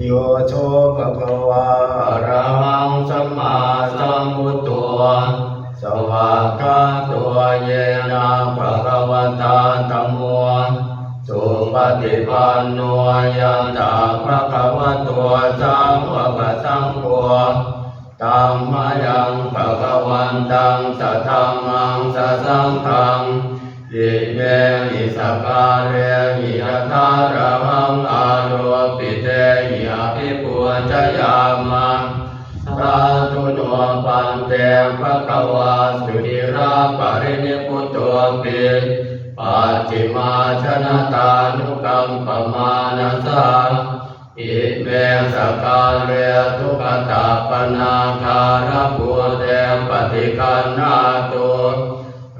โยโชภะคะวาอะระหังสัมมาสัมพุทโธสวากขาโตเยนะภะคะวะตาธัมโมสุปฏิปันโนยันตะภะคะวะโตสาวกสังโฆธัมมายังภะคะวันตังสัทธัมมังสัสสังฆังอิเมหิสัพพะเรหิยะถาระหังอาโรปิเตหิอภิปุจยามาสาธุโนปันเตภะคะวาสุติราปรินิพพุตโตปิปัจฉิมาชนะตานุกัมปมานัสสะอิเมสกาเรทุกขตาปนาคาระภูเตปฏิคันนาตุ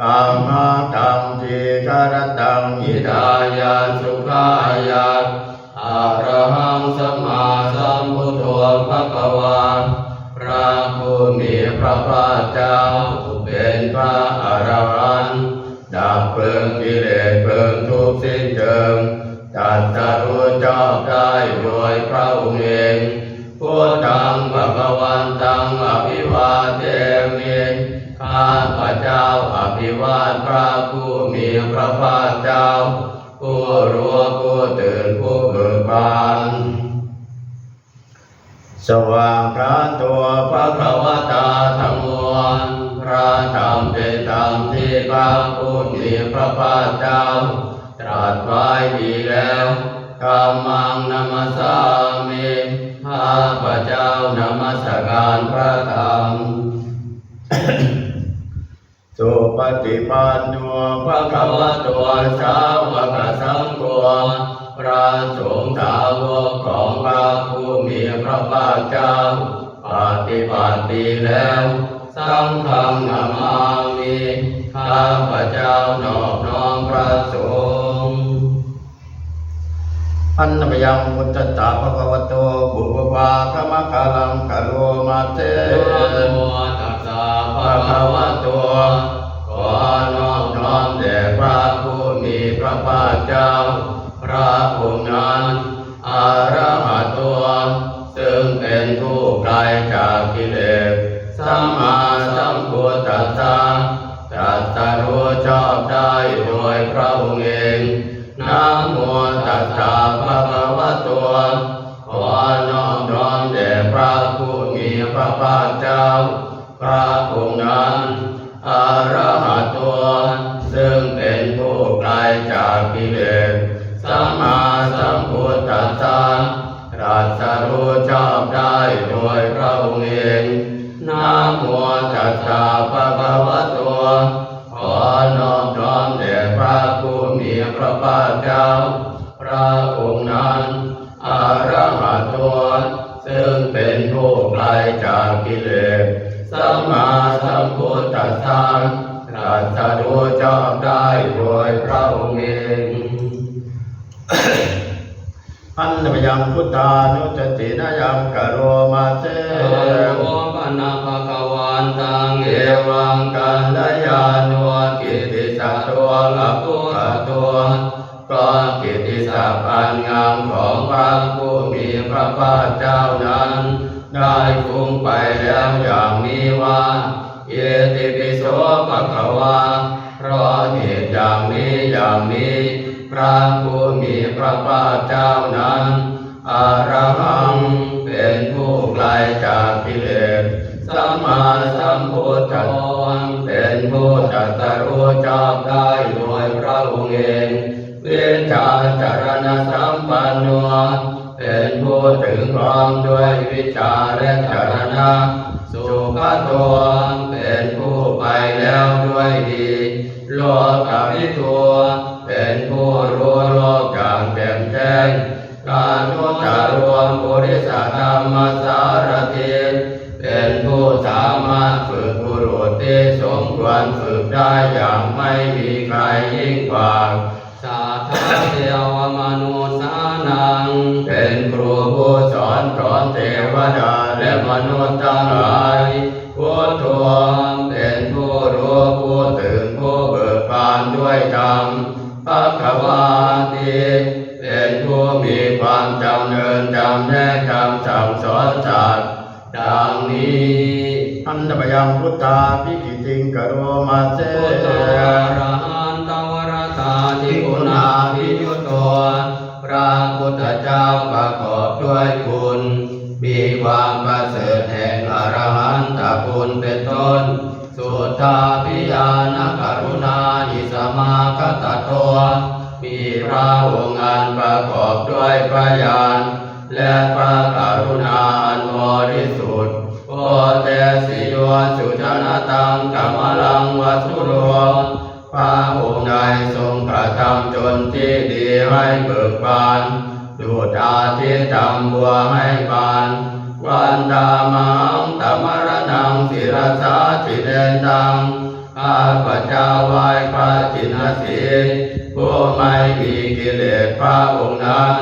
กัมมาตังทีกรตังอิทายาสุขายาอะระหังสัมมาสัมพุทโธภะคะวาพระผู้มีพระภาคเจ้าผู้เป็นพระอรหันต์ดับเพลิงกิเลสเพลิงทุกข์สิ้นเชิงตรัสรู้ชอบได้โดยพระองค์เองพุทธังภคะวันตังอภิวาเทมิข้าพระเจ้าอภิวาทพระผู้มีพระภาคเจ้าผู้รู้ผู้ตื่นผู้เบิกบานสว่างพระตัวภควตาธัมโมพระธรรมเป็นธรรมที่พระผู้มีพระภาคเจ้าตรัสไว้ดีแล้วธัมมังนัมสสามิข้าพระเจ้านมัสการพระธรรม สุปฏิปันโนภะคะวะโตสาวกสังโฆพระสงฆ์สาวกของพระผู้มีพระภาคเจ้าปฏิบัติดีแล้วสังฆังนามามิข้าพระเจ้านอบน้อมพระสงฆ์อันนมยังมุตตตาภะคะวะโตบุพพาธรรมคาลังกโรมาเตนะโมตัสสะภะคะวะโตขอนอบน้อมแด่พระผู้มีพระภาคเจ้าพระองค์นั้นอะระหะโตซึ่งเป็นผู้ไกลจากกิเลสสัมมาสัมพุทธัสสะตรัสรู้ชอบได้โดยพระองค์เองนะโมตัสสะภะคะวะโตขอนอบน้อมแด่พระผู้มีพระภาคเจ้าพระองค์นั้นอะระหะโตซึ่งเป็นผู้ไกลจากกิเลสสัมมาสัมพุทธัสสะตรัสรู้ชอบได้โดยพระองค์เองนะโมตัสสะภะคะวะโตขอนอบน้อมแด่พระผู้มีพระภาคเจ้าพระองค์นั้นอะระหะโตซึ่งเป็นผู้ไกลจากกิเลสสัมมาสัมพุทธัสสะตรัสรู้ชอบได้โดยพระองค์เองอันนมยังพุทธานุจตินายังกโรมาเตโอปนะภะคะวันตังเอวังกัลยาโนกิตติศักดิ์ตัวละพุทธตัวก็กิตติศักดิ์อันงามของพระผู้มีพระภาคเจ้านั้นได้ฟุ้งไปแล้วอย่างนี้ว่าเยติปิโสภะคะวาเพราะเหตุอย่างนี้พระผู้มีพระภาคเจ้านั้นอะระหังเป็นผู้ไกลจากกิเลสสัมมาสัมพุทธัสสะเป็นผู้ตรัสรู้ชอบได้โดยพระองค์เองวิชาจารณสัมปันโนเป็นผู้ถึงพร้อมด้วยวิชาและจารณะสุขโตเป็นผู้ไปแล้วด้วยดีโลกวิทูเป็นผู้รู้โลกอย่างแจ่มแจ้งการนุตตรวมปุริสธรรมสารถิเป็นผู้สามารถฝึกบุรุษที่สมควรฝึกได้อย่างไม่มีใครยิ่งกว่าสัทธาเทวมนุษย์นังเป็นครูผู้สอนเทวดาและมนุษย์ทั้งหลายพุทโธเป็นผู้รู้ผู้ตื่นผู้เบิกบานด้วยธรรมภะคะวาติเป็นผู้มีค ความจำเนินจำแนกคำสั่งสอนสัตว์ดังนี้อันตปยังพุทธาภิกิติงกโรมาเสพุทธาระหันตวรตาทิคุณาภิยุตโตพระพุทธเจ้าประกอบด้วยคุณมีความประเสริฐแห่งอรหันตคุณเป็นต้นสุทธาภิญาณกรุณาอิสมาคตโตมีพระองค์อันประกอบด้วยพระญาณและพระกรุณาอันบริสุทธิ์โอเตสิโยสุจนะตังกัมลังวัสุโรพระองค์ใดทรงกระทำจนที่ดีให้เบิกบานดูดอาทิตย์ทำบัวให้บานวันตามังตมรณังศิรสาจิเดนตังข้าพเจ้าไหว้พระจินสีผู้ไม่มีกิเลสพระองค์นั้น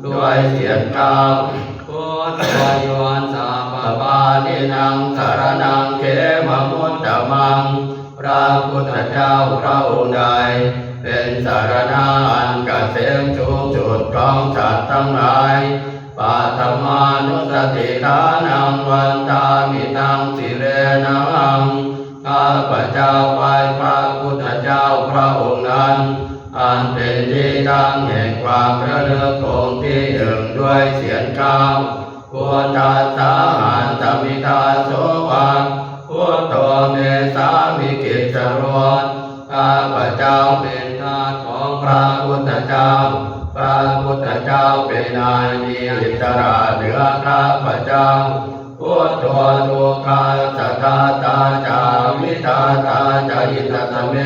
ด้วยเสียงกล่าวพุทธายวันสาปปานินังสารนังเขมมุตตมังพระพุทธเจ้าพระองค์ใดเป็นสารณะอันเกษมสูงสุดของสัตว์ทั้งหลายปัตมานุสติฐานังวันตามิตังสิเรนังข้าพเจ้าไหว้พระพุทธเจ้าพระองค์นั้นอันเป็นที่ตั้งแห่งความระลึกองค์ที่หนึ่งด้วยเสียงกล่าวพุทธัสสะหันตมิทาโสวะพุทโธเมสามิกิจจรวข้าพเจ้าเป็นทาสของพระพุทธเจ้าพระพุทธเจ้าเป็นนายมีอิสระเหนือข้าพเจ้าพุทโธทุกขาสัทธาตาจาวิทาตาจายิตตเม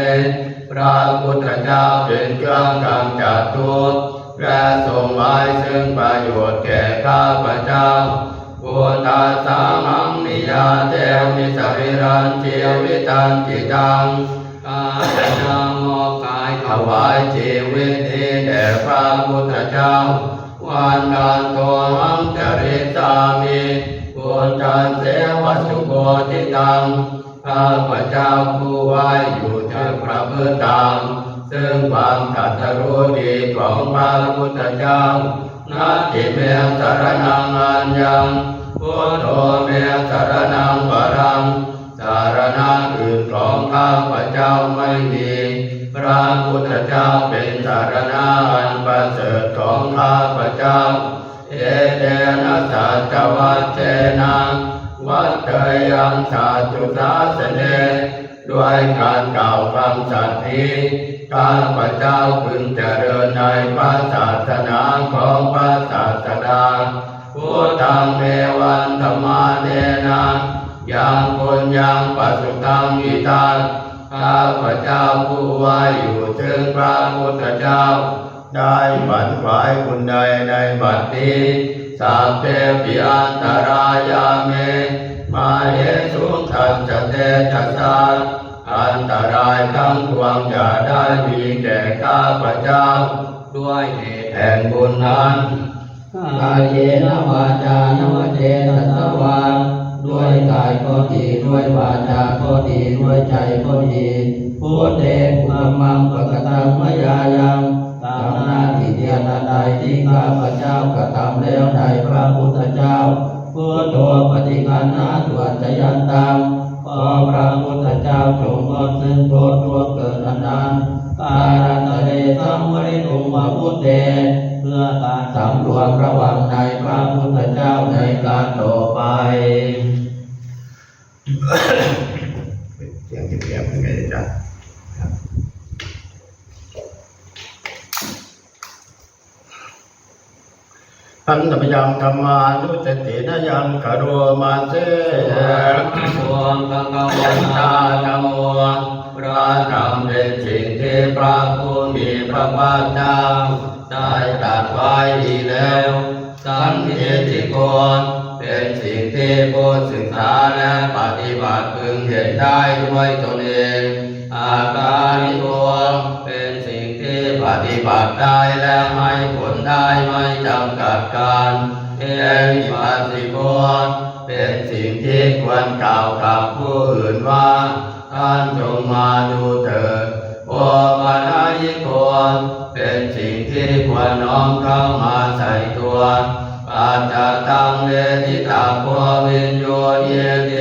พระพุทธเจ้าเป็นเครื่องกำจัดทุกข์และทรงไว้ซึ่งประโยชน์แก่ข้าพเจ้าพุทธัสสะหังนิยาเตมิสริรันเจวิตันจิตังข้าพเจ้ามอบกายถวายชีวิตนี้แด่พระพุทธเจ้าวันการโตหังจริตามิพุทธัสเสวสุโกติตังข้าพเจ้าผู้ไหวอยู่ถึงพระพุทธธรรมซึ่งความตรัสรู้ดีของพระพุทธเจ้านาทิเมสรณังอัญญังพุทโธเมสรณังวรังสารณะอื่นของข้าพเจ้าไม่มีพระพุทธเจ้าเป็นสารณะอันประเสริฐของข้าพเจ้าเอเตนะสัจวัตเจนะวัตเตยังสาธุสาสเนด้วยการกล่าวคำสัตย์นี้ข้าพเจ้าพึงเจริญในพระศาสนาของพระศาสดาพุทธังเมวันธรรมาเนนะยังปุญญังปัสสุตังอิทังข้าพเจ้าผู้ไหวอยู่ถึงพระพุทธเจ้าได้ฝันฝ่ายบุญใดในบัดนี้สัพเพปิอันตรายาเมมาเหสุขันจะเตจัสสะอันตรายทั้งปวงอย่าได้มีแก่ข้าพเจ้าด้วยเหตุแห่งบุญนั้นกายเยนะวาจานวเจตัสสวาด้วยกายก็ดีด้วยวาจาก็ดีด้วยใจก็ดีพุทเตภุมังปะกตังมยายังตามหน้าที่เดียนใดที่ข้าพเจ้ากระทำแล้วในพระพุทธเจ้าพุทโธปฏิคันนาตวัจยันตังขอพระพุทธเจ้าจงงดซึ่งโทษล่วงเกินอันนั้นการันตเรสัมวริตุมพุทเตเพื่อการสำรวมระวังในพระพุทธเจ้าในการต่อไปเสียงเงียบๆยังไงจ๊ะอันตมยังธรรมานุสตินยังกโรมาเสสวงกังกวันตาธรรมโมพระธรรมเป็นสิ่งที่พระผู้มีพระภาคเจ้าได้ตรัสไว้ดีแล้วสันทิฏฐิโกเป็นสิ่งที่ผู้ศึกษาและปฏิบัติพึงเห็นได้ด้วยตนเองอาการิโกเป็นสิ่งที่ปฏิบัติได้และให้ผลได้ไม่จำกัดการเอหิปัสสิโกเป็นสิ่งที่ควรกล่าวกับผู้อื่นว่าท่านจงมาดูเถิดโอปะนายิโก เป็นสิ่งที่ควรน้อมเข้ามาใส่ตัวปัจจตังเวทิตาโพวินโยเยเต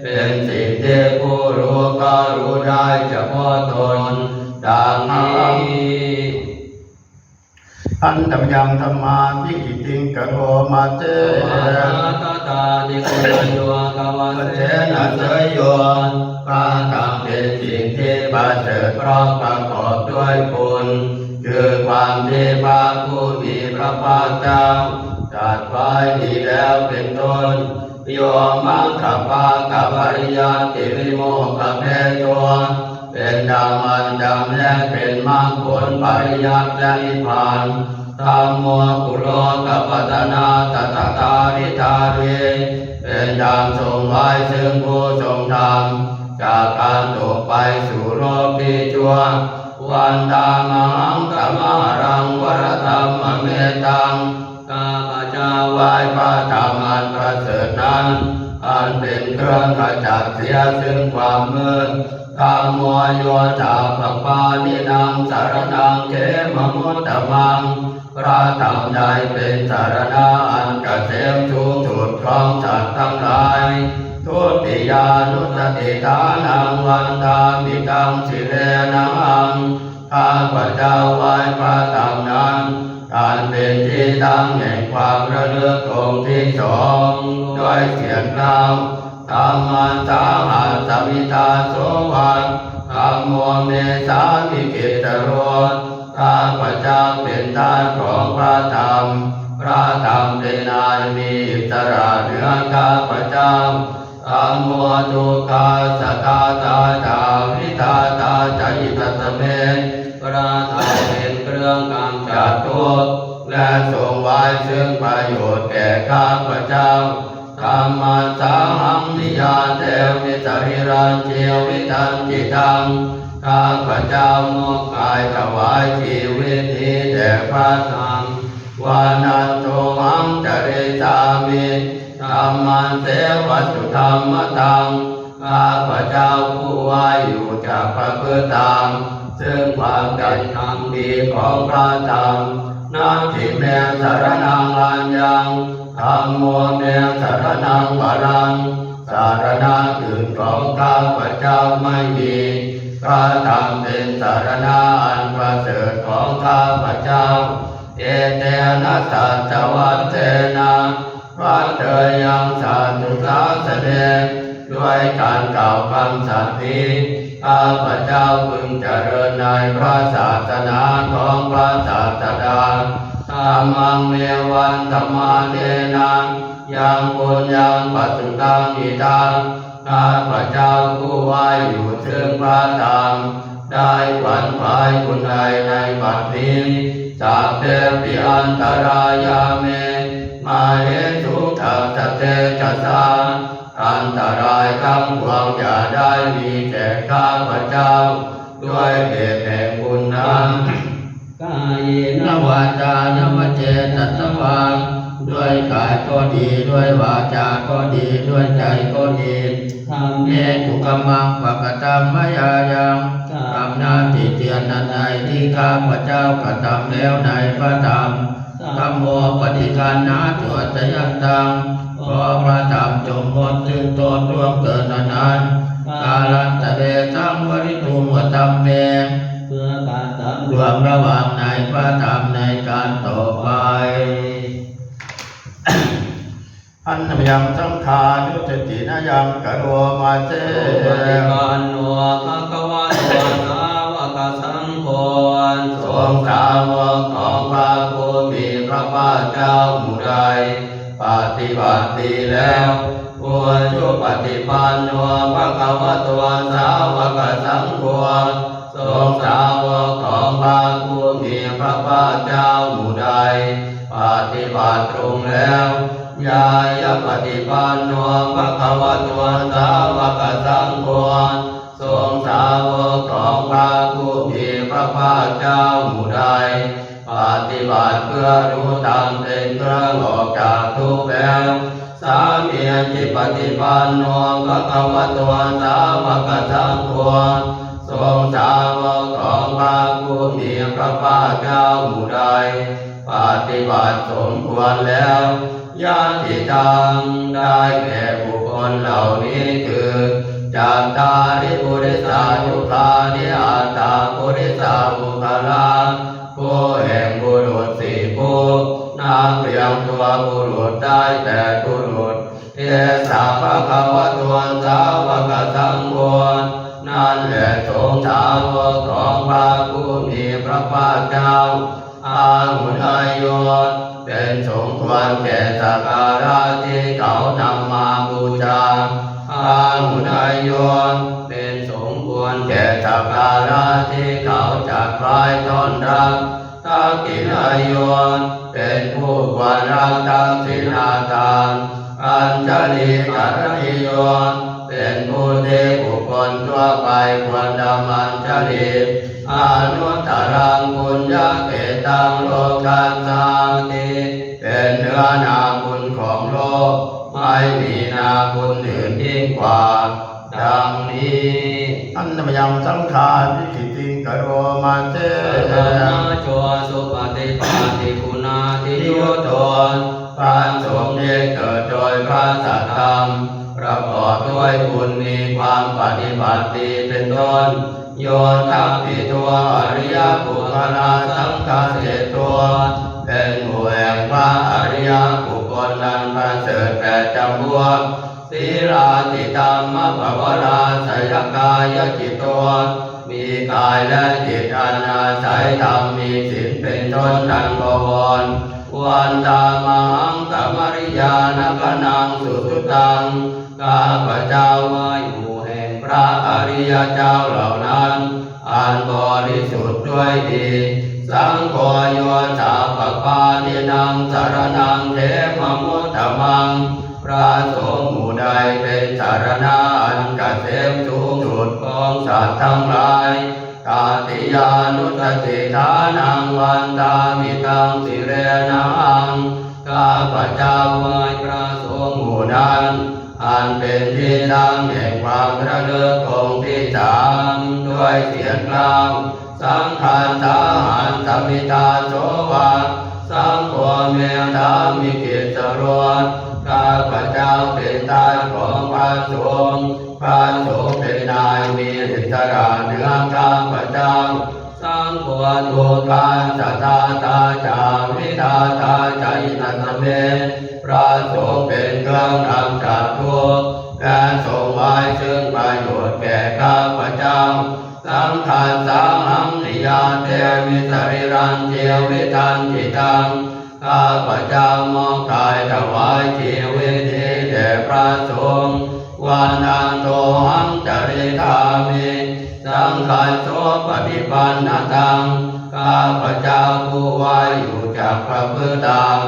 เป็นสิ่งที่ผู้รู้ก็รู้ได้เฉพาะตนดังนี้อันตยังธรรมาทิอิติงกโรมาเตตตาติโกโยกวาเสนะเสยโยพระธรรมเป็นสิ่งที่ประเสริฐเพราะประกอบด้วยคุณคือความที่พระผู้มีพระภาคเจ้าตรัสไว้ดีแล้วเป็นต้นโยมังคัปปะกัปปริยติวิโมกขเพตัวเป็นธรรมอันจำและเป็นมรรคผลปริยัติและนิพพานธัมโมกุโลกัปปัตนาตถาคาริธาเวเป็นธรรมทรงไว้ซึ่งผู้ทรงธรรมจากการตกไปสู่โลกที่ชั่ววันตามังกามารังวรธรรมเมตังข้าพเจ้าไหว้พระธรรมอันประเสริฐนั้นอันเป็นเครื่องขจัดเสียซึ่งความมืดธัมโมโยธาปปานินังสารนังเขมมุตตมังพระธรรมใดเป็นสารณะอันเกษมสูงสุดของสัตว์ทั้งหลายทุติยานุสติฐานังวันตามิตังสิเลนังข้าพเจ้าไหว้พระธรรมนั้นการเป็นที่ตั้งแห่งความระลึกองค์ที่สองด้วยเสียงกล่าวธัมมัสสาหะสมิทาโสวันธัมโมเมสามิกิตโรข้าพเจ้าเป็นทาสของพระธรรมพระธรรมเป็นนายมีอิสระเหนือข้าพเจ้าธัมโมทุกขาสัทธาตาจาวิทาตาจยิตสเมพระธรรมเป็นเครื่องกำจัดทุกข์และทรงไว้ซึ่งประโยชน์แก่ข้าพเจ้าธัมมัสสาหังนิยาเตวิสริรันเจวิตันจิตังข้าพเจ้ามอบกายถวายชีวิตนี้แด่พระธรรมวานันโตหังจริตามิธัมมัสเสวสุธรรมตังข้าพเจ้าผู้ว่าอยู่จากพระพุทธธรรมซึ่งความเป็นธรรมดีของพระธรรมนาทิเมสารนังอัญญังธัมโมเมสารนังวรังสารณะอื่นของข้าพเจ้าไม่มีพระธรรมเป็นสารณะอันประเสริฐของข้าพเจ้าเอเตนะสัจวัตเตนะพระเถรยังสาธุสาสเนด้วยการกล่าวคำสัตย์นี้ข้าพเจ้าพึงเจริญในพระศาสนาของพระศาสดาธัมมังเมวันธรรมาเนนังยังปุญญังปัสสุตังอิทังข้าพเจ้าผู้ไหวอยู่ซึ่งพระธรรมได้ขวัญขวายคุณใดในบัดนี้สัพเพปิอันตรายาเมมาเหตุทัสสะเตจัสสาอันตรายทั้งปวงอย่าได้มีแก่ข้าพเจ้าด้วยเหตุแห่งบุญนั้นกายนวาจานวเจตสวังด้วยกายก็ดีด้วยวาจาก็ดีด้วยใจก็ดีทำเนตุกมังปะกตัมมยายังทำหน้าที่เตียนนันใดที่ข้าพเจ้ากระทำแล้วในพระธรรมธัมโมปฏิคันนาตัวจยันตังขอพระธรรมจงหมดถึงตนร่วงเกินนานกาลันตะเดสังวริตุมวตัมเมเพื่อการสำรวมระหว่างในพระธรรมในการต่อไปอันนยังสังขานุสตินายังกโรมาเจปฏิปันโนภะคะวะโตสาวกสังโฆทรงสาวกของพระผู้มีพระภาคเจ้าหมู่ใดปฏิบัติดีแล้วผู้ชุปฏิปันโนภะคะวะโตสาวกสังโฆทรงสาวกของพระผู้มีพระภาคเจ้าหมู่ใดปฏิบัติตรงแล้วยายปฏิปันโนภะคะวะโตสาวกสังโฆทรงสาวกของพระผู้มีพระภาคเจ้าหมู่ใดปฏิบัติเพื่อรู้ธรรมเป็นเครื่องออกจากทุกข์แล้วสามีจิปฏิปันโนภะคะวะโตสาวกสังโฆทรงสาวกของพระผู้มีพระภา คเจ้าหมู่ใดปฏิบัติสมควรแล้วญาติทำได้แก่บุคคลเหล่านี้คือจัตตาริปุริสายุคานิอัตตาปุริสาบุคลาผู้แห่งบุรุษสี่ผู้นับเรียงตัวบุรุษได้แต่บุรุษเทสาภะคะวะโตสาวกสังโฆนั่นแหละสงฆ์สาวกของพระผู้มีพระภาคเจ้าอาหุนายโยเป็นสมควรแก่สักการะที่เขานำมาบูชาอาหุนายโยเป็นสมควรแก่สักการะที่เขาจัดไว้ต้อนรับทักขิณายโยเป็นผู้ควรรับทักษิณาทานอัญชลีกรณิโยเป็นผู้ที่บุคคลทั่วไปควรดำอัญชลีอนุตตรังปุญญเกตังโลกัสสาติเป็นเนื้อนาบุญของโลกไม่มีนาบุญอื่นยิ่งกว่าดังนี้อันนมยังสังขารวิกิติงกโรมาเตนะโจสุปฏิปาติคุณาทิโยโตพระสงฆ์ได้เกิดโดยพระสัทธรรมประกอบด้วยคุณมีความปฏิบัติดีเป็นต้นโยทัพพิตัวอริยบุคลาสังฆเสตัวเป็นหมู่แห่งพระอริยบุคคลนั้นประเสริฐแปดจำพวกศีลาติธรรมภวราสยกายจิตตัวมีกายและจิตอันอาศัยธรรมมีศีลเป็นต้นดังบวรวันตามังกามริยานกนังสุตุตังข้าพเจ้าว่าอยู่แห่งพระอริยเจ้าเหล่านั้นอันบริสุทธิ์ด้วยดีสังโฆโยสาปปานินังสารนังเทมมุตตมังพระสงฆ์หมู่ใดเป็นสารณะอันเกษมสูงสุดของสัตว์ทั้งหลายตาติยานุสติฐานังวันตามิตังสิเรนังข้าพเจ้าไหว้พระสงฆ์หมู่นั้นอันเป็นที่ตั้งแห่งความระลึกองค์ที่สามด้วยเสียงกลางสังฆานสาหันสมิตาโสวาสังโฆเมธามิกิจรวดข้าพเจ้าเป็นทาสของพระสงฆ์พระสงฆ์เป็นนายมีอิสระเหนือข้าพเจ้าสังโฆทุกขังสัทธาตาจาวิทาตาใจนัสเมพระสงฆ์เป็นเครื่องนำจากทุกข์และทรงไว้ซึ่งประโยชน์แก่ข้าพเจ้าสังฆาสังหัมนิยาเทวิสริรันเจวิทันจิตังข้าพเจ้ามอบกายถวายชีวิตนี้แด่พระสงฆ์วันนันโตหังจริธามิสังฆาโสปฏิปันนตังข้าพเจ้าผู้ไว้อยู่จากพระพุทธธรรม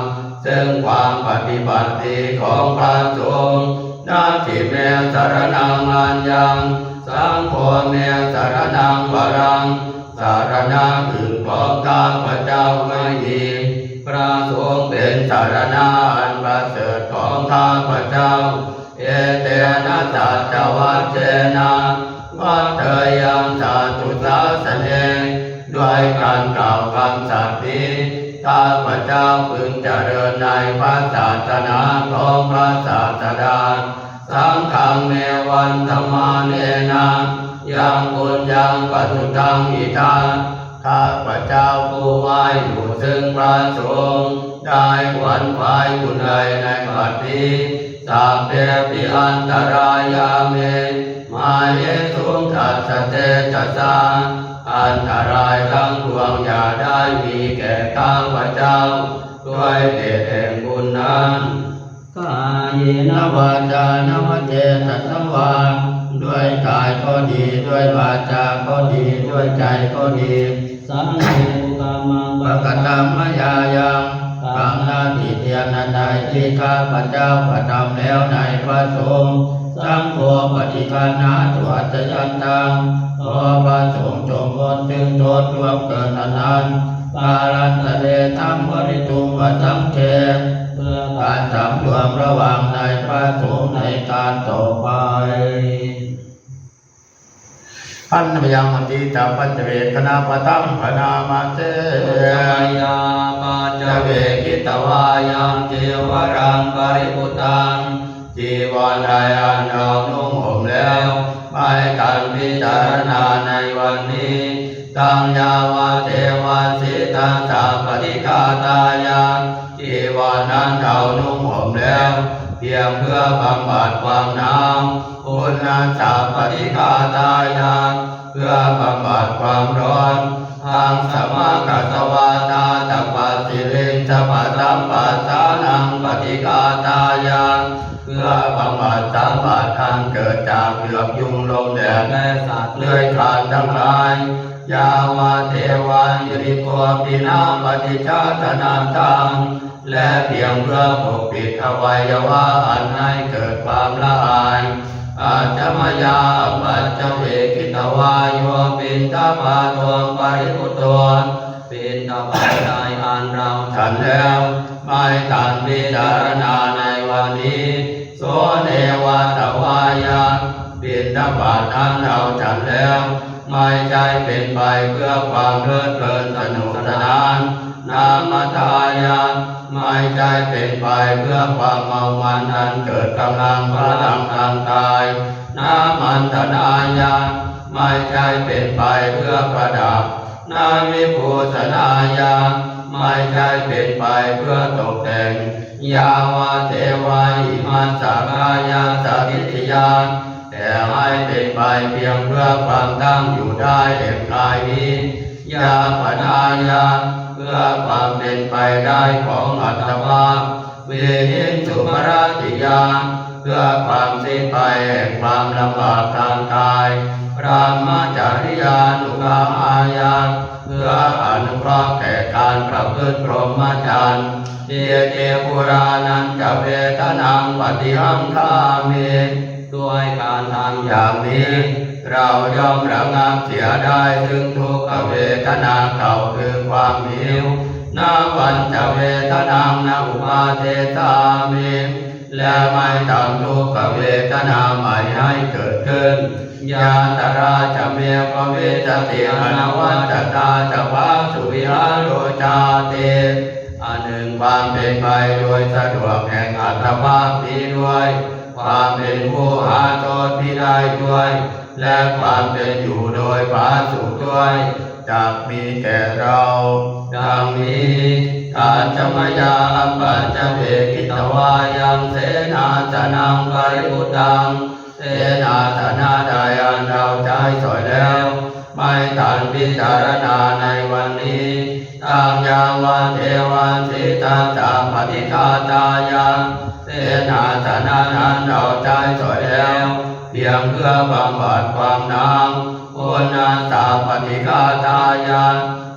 ซึ่งความปฏิบัติดีของพระสงฆ์นาทิเมสารนังอัญญังสังโฆเมสารนังวรังสารณะอื่นของข้าพเจ้าไม่มีพระสงฆ์เป็นสารณะอันประเสริฐของข้าพเจ้าเอเตนะสัจวัจเจนะวัฏเทยังสาธุสาสเนด้วยการกล่าวคำสัตย์นี้ข้าพเจ้าพึงเจริญในพระศาสนาของพระศาสดาสังฆังเมวันธรรมาเนนะยังบุญยังปัจจุตังอิทาข้าพเจ้าผู้ไว้อยู่ซึ่งพระสงฆ์ได้ขวัญขวายบุญใดในบัดนี้สัพเพปิอันตรายาเมมาเยสุงทัสสะเตจัสสาอันตรายทั้งปวงอย่าได้มีแก่ข้าพเจ้าด้วยเดชแห่งบุญนั้นกายนวาจานวเจตสังวาด้วยกายก็ดีด้วยวาจาก็ดีด้วยใจก็ดีสังฆุกามังปะกตัมมยายังบางนาทิเทียนันใดที่ข้าพเจ้ากระทำแล้วในพระสงฆ์สังโฆปฏิภาณาตัวจยันตังขอพระสงฆ์จงงดจึงโทษรวมเกินอนันต์ปารันตเดธรรมบริตุมวสังเขเพื่อการสำรวมระหว่างในพระสงฆ์ในการต่อไป พันธมยังมติตาปัจเจเวคณาปตังพนามาเตยาปัจเจเวกิตวายังเจวรังปริปุตังจีวรใดอันเรานุ่งห่มแล้วไม่การพิจารณาในวันนี้ตังยาวาเทวาสิตังสาปฏิฆาตายาจีวรนั้นเรานุ่งห่มแล้วเพียงเพื่อบำบัดความหนาวคุณนั้นสาปฏิฆาตายาเพื่อบำบัดความร้อนทางสมากัสวาตาตัปปัสสิริงสัพพสัมปัสสานังปฏิฆาตายาเพื่อบำบัดสัมบัติอันเกิดจากเหลือบยุงลมแดดและสัตว์เลื้อยคลานทั้งหลายยาวาเทวายุริโกปินาปฏิชาตนาตังและเพียงเพื่อปกปิดอวัยวะอันให้เกิดความละอายอาจมยาปัจเจเวกิตวาโยปินทปาตวงปริปุตตวปินทปาได้อันเราฉันแล้วไม่ทันพิจารณาในวันนี้โสเนวาตวายาปินทบาทนั้นเราฉันแล้วไม่ใช่เป็นไปเพื่อความเพลิดเพลินสนุกสนานนามทายาไม่ใช่เป็นไปเพื่อความเมามันอันเกิดกำลังพลังทางกายนามันธนายาไม่ใช่เป็นไปเพื่อประดับนามิภูสนายาไม่ใช่เป็นไปเพื่อตกแต่งยาวาเทวาอิมันสากายาสาธิติยาแต่ให้เป็นไปเพียงเพื่อความตั้งอยู่ได้แห่งกายนี้ยาปนายาเพื่อความเป็นไปได้ของอัตภาพเวหินสุมราติยาเพื่อความสิ้นไปแห่งความลำบากทางกายพระมจาริยานุกาอายาเพื่ออนุเคราะห์แก่การประพฤติพรหมจรรย์เจเตปุรานันจะเวทนังปฏิหังคามิด้วยการทำอย่างนี้เราย่อมระงับเสียได้ถึงทุกขเวทนาเก่าคือความหิวนาวันจะเวทนังนาอุปาเทสามิและไม่ทำทุกขเวทนาใหม่ให้เกิดขึ้นยาตราจะเมปเวจติอนวัจตาจะวาสุวิหารโรจาเตอันหนึ่งความเป็นไปโดยสะดวกแห่งอัตภาพนี้ด้วยความเป็นผู้หาโทษที่ได้ด้วยและความเป็นอยู่โดยผาสุกด้วยจะมีแก่เราดังนี้อาจมยาปัจเจเวกิตวายังเสนาสนังปริปุตังเสนาสนะใดอันเราใช้สอยแล้วไม่ทันพิจารณาในวันนี้ตังยาวาเทวันสิตังสาปฏิฆาตายาเสนาสนะนั้นเราใช้สอยแล้วเพียงเพื่อบำบัดความหนาวโอนาสาปฏิฆาตายา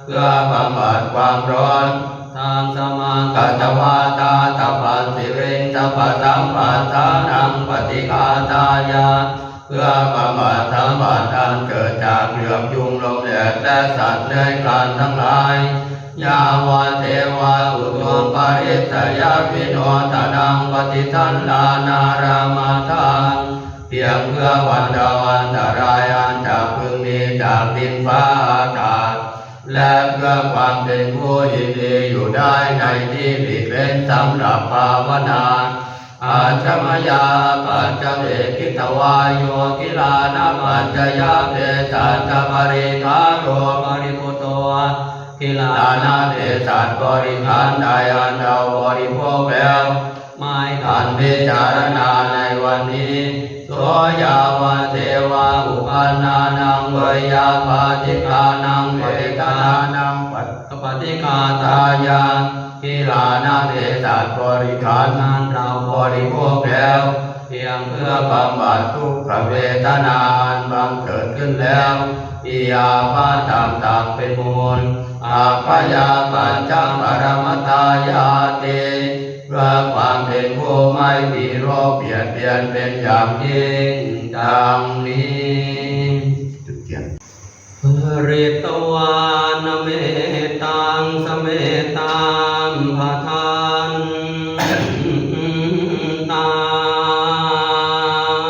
เพื่อบำบัดความร้อนทางสมากัสวาตาตัปปัสสิริงสัพพสัมปัสสานังปฏิฆาตายาเพื่อบำบัดสัมบัติอันเกิดจากเหลือบยุงลมแดดและสัตว์เลื้อยคลานทั้งหลายยาวาเทวาอุตุปาริสยาวิโนทนังปฏิทันลานารามาทังเพียงเพื่อวันดาวันตรายอันจะพึงมีจากดินฟ้าอากาศและเพื่อความเป็นผู้ยินดีอยู่ได้ในที่หลีกเล่นสำหรับภาวนาอาจมยาปัจเจเวกิตวาโยกิลานาปัจจยาเปสัตปริทาโรปริปุตโตกิลานาเปสัตบริขารใดอันเราบริโภคแล้วไม่ทันพิจารณาในวันนี้โสยาวาเทวาอุปันนานังเวยาปาติกานังเวทนานังปฏิฆาตายากิลานาเปสัตบริขารนั้นเราบริโภคแล้วเพียงเพื่อบำบัดทุกขเวทนาอันบังเกิดขึ้นแล้วอิยาปาตามตามเป็นมูลอาภยาปัญจปรมัตตายาเตเพื่อความเป็นผู้ไม่มีโรคเบียดเบียนเป็นอย่างยิ่งดังนี้ปริตวานเมตังสเมตังภาทันตัง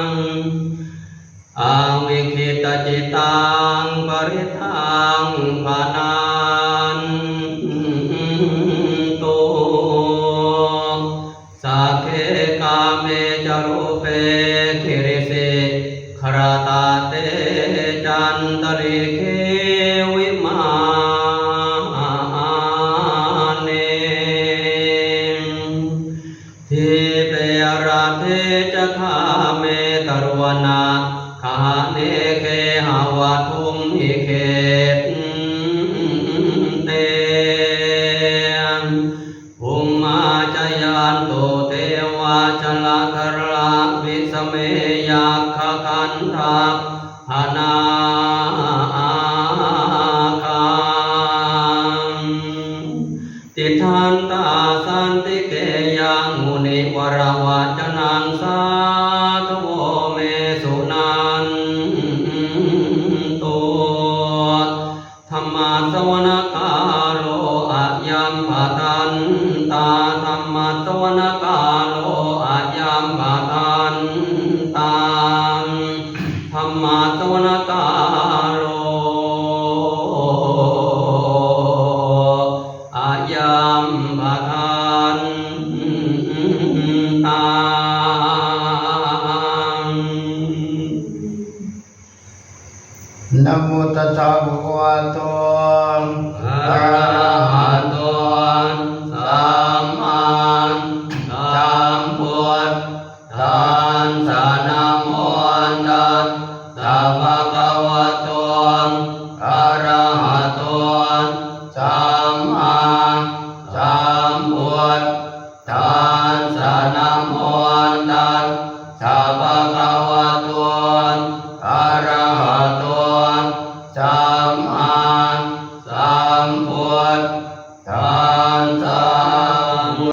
อาวิคิตจิต ตังปริทังพานันตุสักเขกาเมจรูเปคิริสิคราตาเตจันตริเควิมาเนทิเปราเทจะคาเมตรวนาคาเนเคหาวะทุมหิเคเตภูมาจยันตุเทวาชลกราวิสเมยัคขคันธาหนาคังติทันตาสันติเกยังมุนิวรวัจนังสาธุโวเมสุนันตุธรรมาสวนกาโลอะยัมปะทันตาธรรมาสวนกาโลอะยัมปะทันตาธรรมาสวนกาโลอะยัมปะทันตานะโมตัสสะภะคะวะโตอะระหะโตสัมมาสัมพุทธัสสะนะโมตัสสะภะคะวะโตอะระหะโตสัมมาสัมพุทธัสสะนะโมตัสสะภะคะวะโตอะระหะโตสัมมาสัมพุทธัสสะ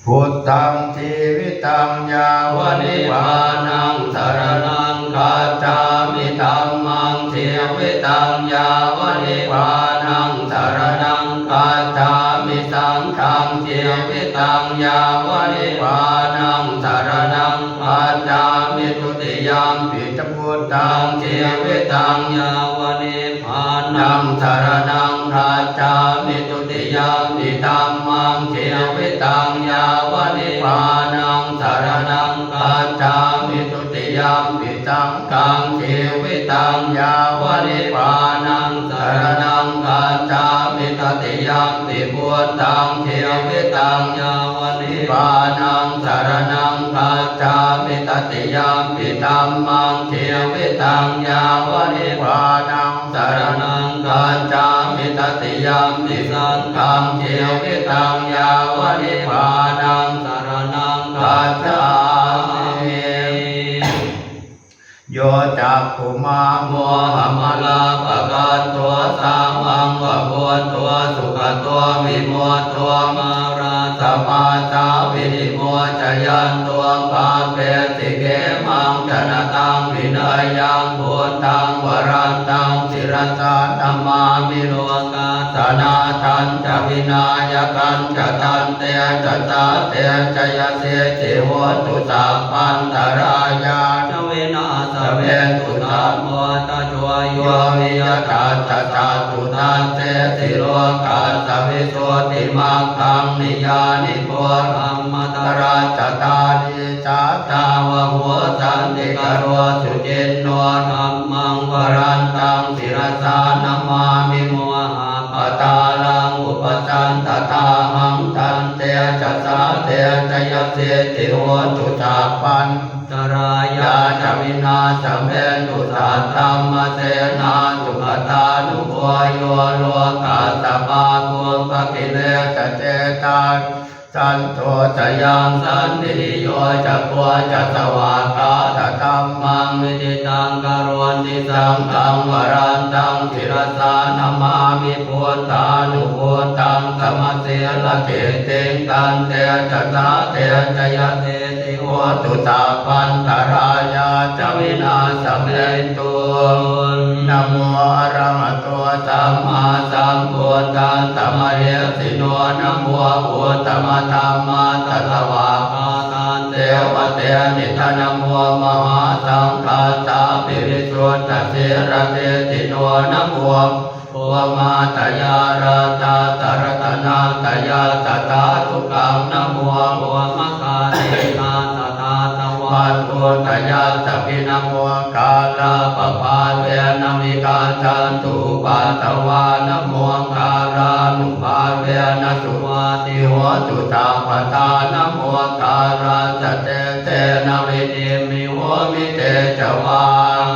พุทธังชีวิตังยาวนิพานังสรณังคัจฉามิธัมมังชีวิตังยาวนิพานังสรณังคัจฉามิสังฆังชีวิตังยาวนิพานังสรณังคัจฉามิทุติยามปิจพุทธังชีวิตังยาวนิพานังสรณังคัจฉามิทุติยามปิธัมมังชีวิตังยาวนิพานังสรณังคัจฉามิทุติยามปิสังฆังชีวิตังยาวนิพานังสรณังคัจฉามิตติยามปิพุทธังชีวิตังยาวนิพานังสรณังคัจฉามิตติยามปิธัมมังชีวิตังยาวนิพานังสรณังคัจฉามิตติยามปิสังฆังชีวิตังยาวนิพานังสรณังคัจฉามิโยจักขุมาโมหมลาภกันตัวสามังวะโพตัวสุขตัววิโมตัวมาราสมาตาวินิโมจยันตัวปาเปติเกมังจนตังวินัยยังพุทธังวรันตังศิรสานัมมามิโลกาสนาทันจะวินายกันจะตันเตจะตาเตจยเสจิโหตุสัพพันตรายาจเวนะสเวตุสัมโมตะจวยโยวิยตัสสะตุนันเตสิโลกัสสวิโสติมังคังนิยานิโกธัมมตราชตานิจัตตาวะหัวสันติกโรสุจินโนธัมมังวรันตังศิรสานัมมามิโมหะปตาลังอุปสันตตาหังทันเตจะสาเตจยเสติโหตุสัพพันตรายาจวินาสเมตุสัตตัมมเสนาสุขตานุโภโยโลกาสปาภูปกิเลสเจตาสันโตจะยังสันติโยจะปัวจะสวากาตตัมมังวิจิตังกรวนติสังฆังวรันตังศิรสานัมมามิพุทธานุพุทธังสมเสลเกติงตันเตจะสาเตจยเสติโหตุสัพพันตรายาจวินาสเมตุนะโมอะระหะโตสัมมาสัมพุทธัสสะมะเรสิโนนะโมพุทธมธัมมาตัสสะวะกาตันเต เทวเตนิธนโมมหาสังฆาตาปิวิสุทธเสรเตติโนนะโมโอมาตยาราตาตรัตนาตยาตตาทุกังนะโมโอมะคาเนตาตตาตวันตุตยาตปินะโมกาลาปภาเวนะมิกาจันตุปัตตวานะโมกาลานุภาเวนะสุวัติโหตุตาปตานะโมกาลาจเตเตนะวินิมิโหมิเตจวัง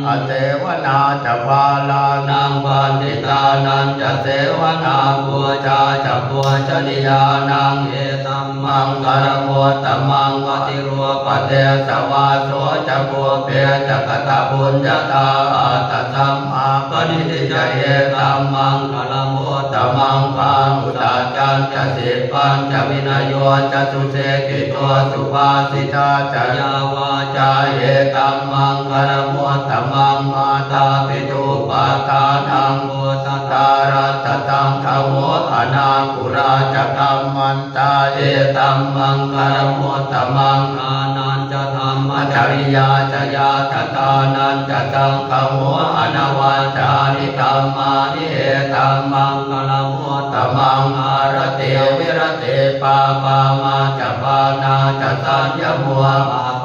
อเทวนาจะวาลานังปันติตานันจะเสวนาบัวจาจะบัวจนิยานังเอตัมมังกรโมตตมังวติโรปเทสวาโสจะบัวเปจะกตบุญญาตาอัตตัมมาปนิทิจเยตัมมังกรโมตตมังปังอุตาจันจะสิปัญจะวินัยโยจะสุเสกิตัวสุภาสิตาจะยาวาจาเยตัมมังกรโมตตมังมาตาปิตุปัตตานังโมตตารัตตังธโมอนาคุราจะกัมมันตาเยตัมมังกรโมตตมังอานันจะธรรมจริยาจะยาตตานันจะตังขโมอนวัจานิธรรมานิเอตัมมังกรโมตตมังอารเตวิรเตปาปามาจะปานาจะสัญญมัว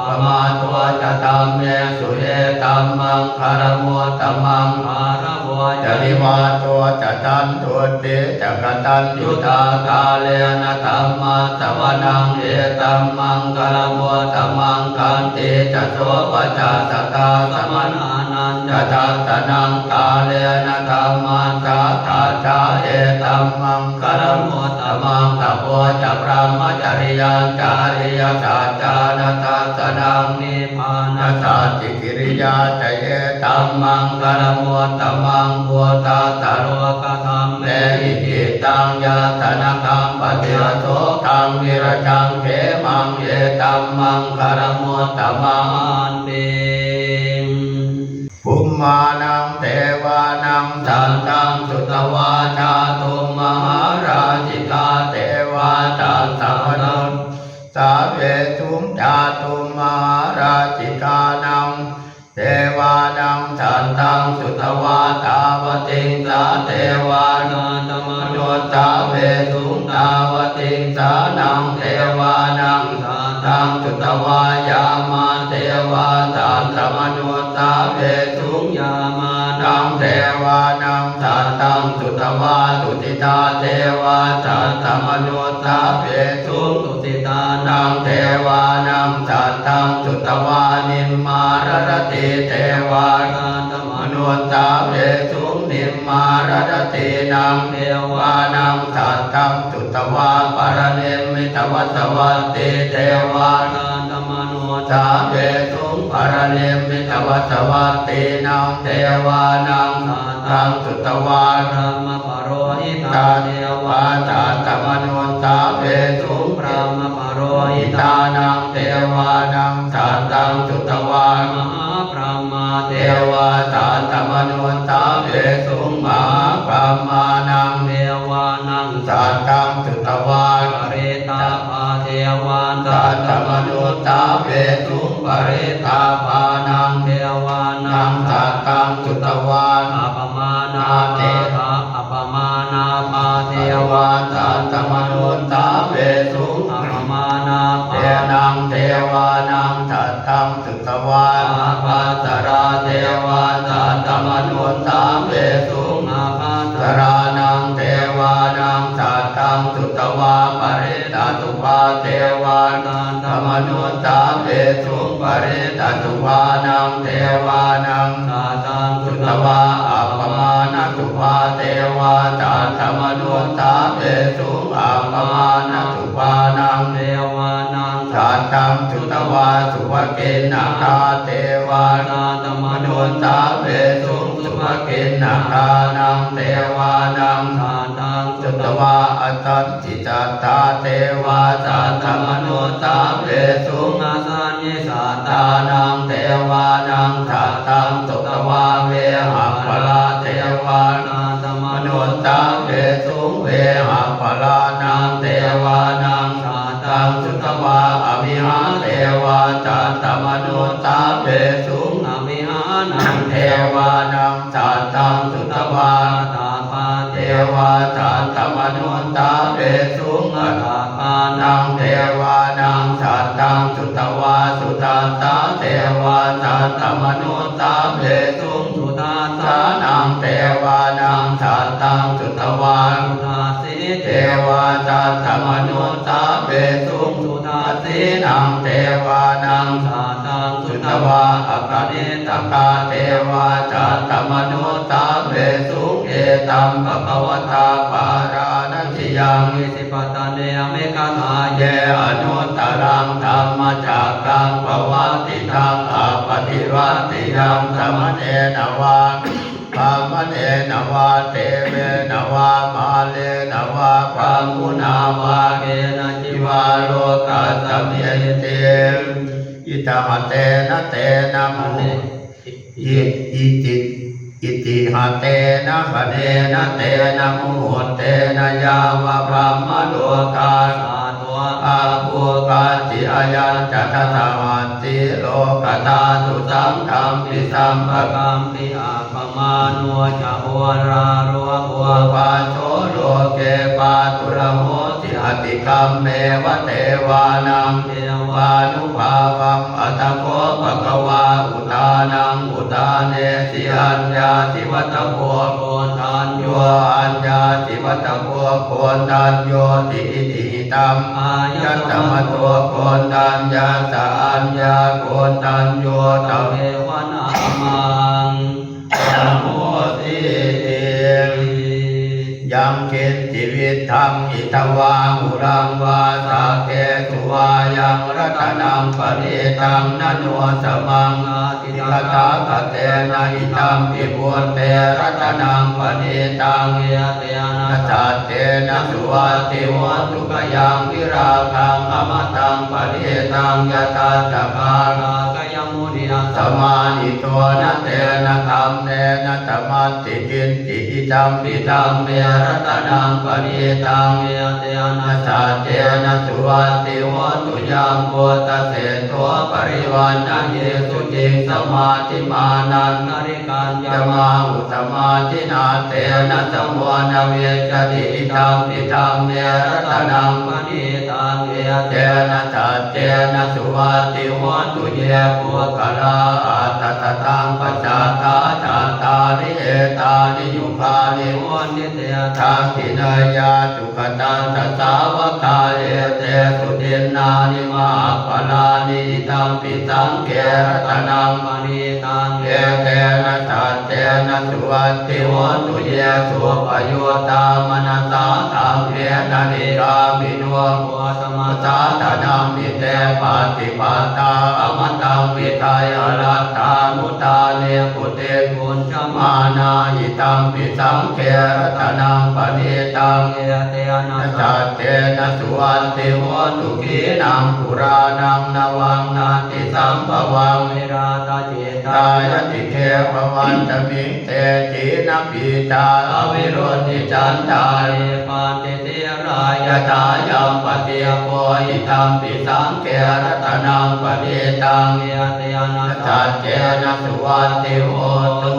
ปมาตัวจะตัมเมสุเอตัมมังคารโมตตมังอารโวจะนิวาตัวจะตันตุติจะกตัญยุตากาเลนะธัมมาสวนังเอตัมมังคารโมตตมังคันติจะโสปจะสตาสมนานันจะทัตตนังกาเลนะธัมมาสาธาจาเอตัมมังคารโมตตมังตโพจะพระมจริยัญจาริยสัจจานัตสนังนิพพานัสสติกิริยาจเยตัมมังคารโมตตมังบัวตาตโรกธรรมเมหิจิตังยาตนะกัมปะเทโสตังวิรจังเขมังเยตัมมังคารโมตตมังเตภุมมานังเทวานังสันตังสุตวาชาตุมหาราชิกาเทวาตัสสะพนุตสาเวทุมจาตุมหาราชิกานังเทวานังสันตังสุตวาตาวติงสาเทวานันตมโนตาเวทุมตาวติงสานังเทวานังสันตังสุตวายามาเทวาสันตมโนตาเวทุมยามานังเทวานังสันตังสุตวาตุติตาเทวาสันตมโนตาเวทุมตุติตานังเทวานังสันตังสุตวานิมมารรติเทวาสันตมโนตาเวทุมนิมมารรตินังเทวานังสันตังสุตวาปรเนมิตวัสวัตติเทวาสันตมโนตาเวทุมปรเนมิตวัสวัตตินังเทวานังสันตังสุตวาธรรมปโรหิตาเทวาสันตมโนตาเวทุมพระมปโรหิตานังเทวานังสันตังสุตวามหาพรหมาเทวาสันตมโนตาเวทุมมหาพรหมานังเทวานังสันตังสุตวาปเรตาภาเทวาสันตมโนตาเวทุมปเรตาภานังเทวานังสันตังสุตวาอัปมานาเทธาอัปมานาภาเทวาสันตมโนตาเวทุมอัปมานาเทนังเทวานังสันตังสุตวาอาภัสราเทวาสันตมโนตาเวทุมอาภัสรานังเทวานังสันตังสุตวาปริตาตุภาเทวาสันตมโนตาเวทุมปริตาตุภานังเทวานังสันตังสุตวาอัปปมาณตุภาเทวาสันตมโนตาเวทุมอัปปมาณตุภานังเทวานังสันตังสุตวาสุภกินนาคาเทวาสันตมโนตาเวทุมสุภกินนาคานังเทวานังสันตังสุตวาอัตตัญจิตตาเทวาสันตมโนตาเวทุมอาสัญญิสัตตานังเทวานังสันตังสุตวาเวหัปปลาเทวานันตมโนตาเวทุมเวหัปปลานังเทวานังสันตังสุตวาอภิหาเท สัตตมนุตตาเปสุง อภิหานั นั ง งเทวานังสัตตังสุตวา ตาปาเท เทวาสัตตมนุตตาเปสุง ตาปานั นั ง งเทวานังสัตตังสุตวาสุตันตาเทวาสัตตมนุตตาเปสุง สุตา สา ตา นังเทวานังสัตตังสุตวา สุตาสี เทวาสัตตมนุตตาเปสุง สุตา อา สี ทินังเทวานัง สาตังสุ สุ ต ต วาว าอัปนิตกาเทวาสัตตมนุตตาเปสุงเอตัมภควตาปารานันติยัง วิสิปตาเนอเมกาทา เยอนุตตรังธรรมจักกังปวัตติทังอาปฏิวัติยังสมณเณนวาปามเณนวาเตเวนวามาเลนวาปามุนาวา เกนะจิ จิ วาว าโลกัสสมิยเตอิตามเตนะเตนะโมอิติหะเตนะคะเนนะเตนะโมเตนะยาวะพรหมโลกา สาตัว อาภูกาติอายัญจัตตาวันติโลกตาตุสังฆัมปิสัมภะ กามปิอาปมาโนจะโอราโรโอ โอปาโชโลเกปาตุระโหติอติคัมเมวะเทวานัง เทว วานุภาวังอัตโกภะคะวาอุตานังอุตาเนสิอัญญาติวัตโพ โกนทาน โย โย อัญญาติวัตโพโคนตัญโยติอิติตัม อา ยั ยั ต ต ต ต ม ม โต ตัว โคนตัญญาสาอัญญาโคนตัญโยต เทวนามัง นะโมติยังกินจิวิตธังอิตวาหุรังวาสาเกตุวายังรัตนังปริตังนโนสมัง อาติ อิ ตา ตตาคเตนะอิตัมปิบุญเตรัตนังปริตัง เกเตนะ นัสสะเตนะสุวัติโหตุกยังวิราคังอมตังปริตังยตาตกา ลากยมุนินา สมานิโตนะเตนะธรรมเนนะธรรมัตติกินติอิตัมปิตังเมรัตนังปริตัง เกเตนะ นัสสะเตนะสุวัติโหตุยังโพตเสโตปริวันนะเยสุจิงสมาธิมานัน นาริการย ยามาอุตมาทินาเตนะสมวนาเวจติอิตัมปิตังเมรัตนัง ปณิตังเก เตนะสัจเจนะสุวัติโหตุเยปุคลาอัตตตังปัจจาตาจัตตาริเอตานิยุคานิ โอนิเต ทักขินายาตุขตังตัสสาวกาเอเตสุตินนานิมาปลานิตังปิตังเกรัตนัง ปณิตัง เยเตนะสัจเจนะสุวัติโหตุเยสุปโยตามนัสสาตังเยนะนิรามิโน โอสมา สาธนังมิเตปาติปาตาอมตังวิทายอรัตตานุตาเนปุเต บุญจมา มานาอิตัมปิสังเกรัตนังปณิตัง เกเตนะ สัจเจนะสุวัติโหตุขีนังปุรานังนวังนาติสัมภวัง เวราตาเจตา ตายติเทภวันตมิเตจีนปีตาอวิโรติจันตา เร ริ ปาเตเตราย ยตายังปฏิยโพอิตัมปิสังเกรัตนังปณิตัง เกเตนะ สัจเจนะสุวัติโหตุ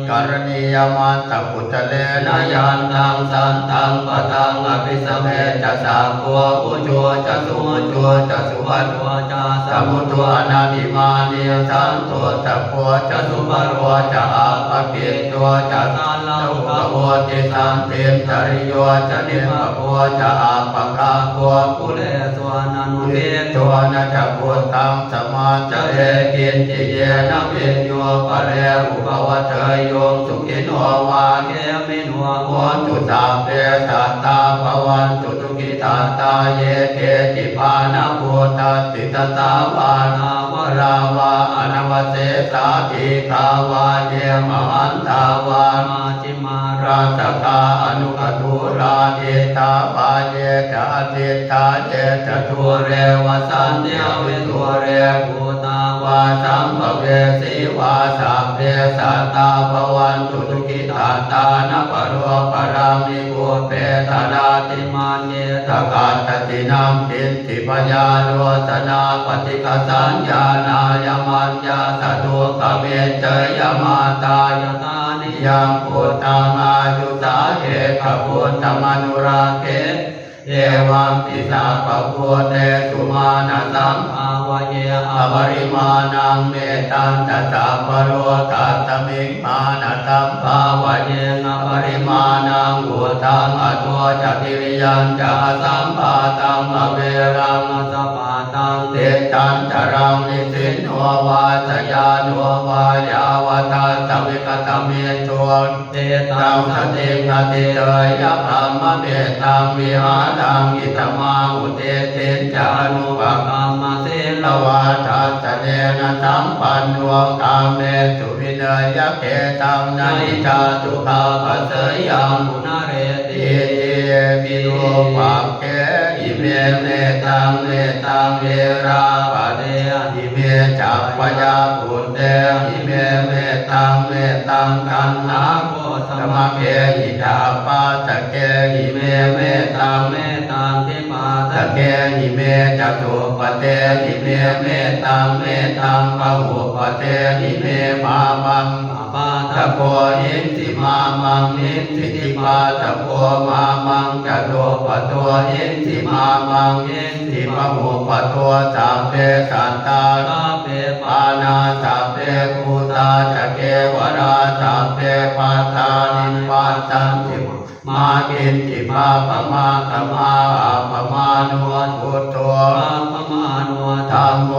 กรณียมันตปุตตะเลนะยันตังสันตังปะตังอภิสเมจะสาโกอุจัวจะสุมุจัวจะสุวัต ตัวจา สมุตัวอนานิมานิสันโตตะโพจะสุปโรจะอาปะกิตัวจะสันลภะโพติสันเตนตริโยจะนิมะโพจะอาปะกาโพ กุเลสวนานุ อุ เว ลิ ต ตัวนะจะโพตังสมาจะเอกินจิเยนะเวนโยปะเรอุปวะเทยโยสุขิโนวา เก เก เมนัว โหตุสาเปสัตตาภวันตุทุกิตาตาเยเกติปานะโพตัสสิตตาวานา วราวาอนวเสสาธิกาวาเยมหันตาวา มาจิมารา ราตกาอนุกตุราเดตาปาเยกาเดตาเจตทัวเรวสันเดียวิทัวเร ภูตาว าสัมภเวสีวาสัพเพสัตตาภวันตุทุกิตา ตานปโรปรามิโกเปตานาติมาเยตกาตตินัมปินติปยาโรสนาปฏิกสัญญานายมัญญาสตุกเมเจยมาตายตานิยังพุทธังอายุตาเอกพุทธมนุราเกเอวัมปิสาปะโพเตสุมาณสังภาวะเยอปริมาณังเมตังตัสสะปะโรตัสสมิงมานะตังภาวะเยนะปริมาณังอุตังอตัวจัติริยังจะสัมปาตังอเวรังอสัพพาตังเตตันจรังนิสินโนวาสยาโนวายาวตัสสวิกตเมตัวเตตังสติงอติเตยะพรหมเมตังวิหารังอิตมาอุเตเตจานุปกรรมเสลวาทัสเนนะสัมปันโนกาเมสุวิเนยเกตังนานิจาตุภาปัสสยังมุนาเรติวิโรปังเกอิเมเนตังเวราปะเดอิเมจัปปยาปุตเตอิเมตังกันนาโกสมะเกหิตาปาตะเกอิเมตังทิปาตะเกอิเมจตุปเตอิเมตังปะหุปเตอิเมมามังปาตะโกอินติมามังอินติปาตะโกมามังจตุปะโตอินติมามังอินติปะหุปะโตสัพเพสัตตาสัพเพปานาสัพเพภูตาตะเกวราสัพเพปัตตานิปัสสันติมากินติปาปมาตมาปมาโนพุทโธปมาโนธัมโม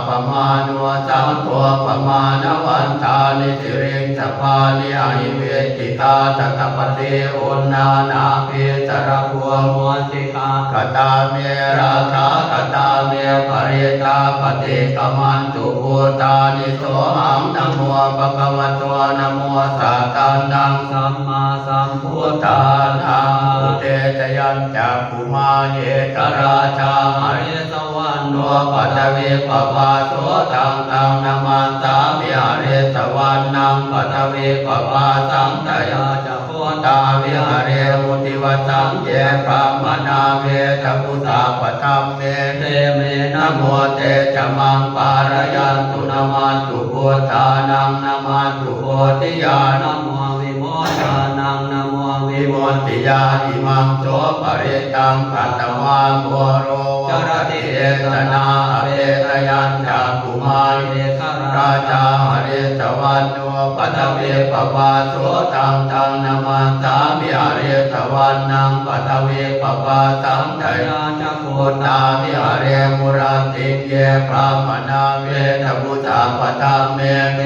ปมาโนสังโฆปมาณวันตานิสิริงสภานิอหิเวติตาสัตปฏิอุณนานาภิสรพัวมวติกากตาเมราคากตาเมปริตาปฏิกมันตุภูตานิโสหังนะโมภะคะวะโตนะโมสัตตังนังสัมมาสัมพุทธานังอุเตจยันจักขุมาเยตราชาหริสวรรณโนปัตเวปปาโสตังนามันตามิหริสวรรณังปัตเวปปาสังตยาจะโพตาวิหเรมุติวสังเยพระมนาเวทพุทธาปตัมเมเตเมนะโมเตจมังปารยันตุนามันตุโพธานังนามันตุโพธิญาณโมวิโมทานังนะโมวิโมติญาณิมังโสปริตังปัตตมังโวโรจรติเอตนาเวทยันจักขุมาเยคราชาหริสวรรณโนปัตเวปปาโสตังนามันตามิหริสวรรณังปัตเวปปาสังตยาจักขุตามิหเรมุรันติเยพระมนาเวทพุทธาปตัมเมเ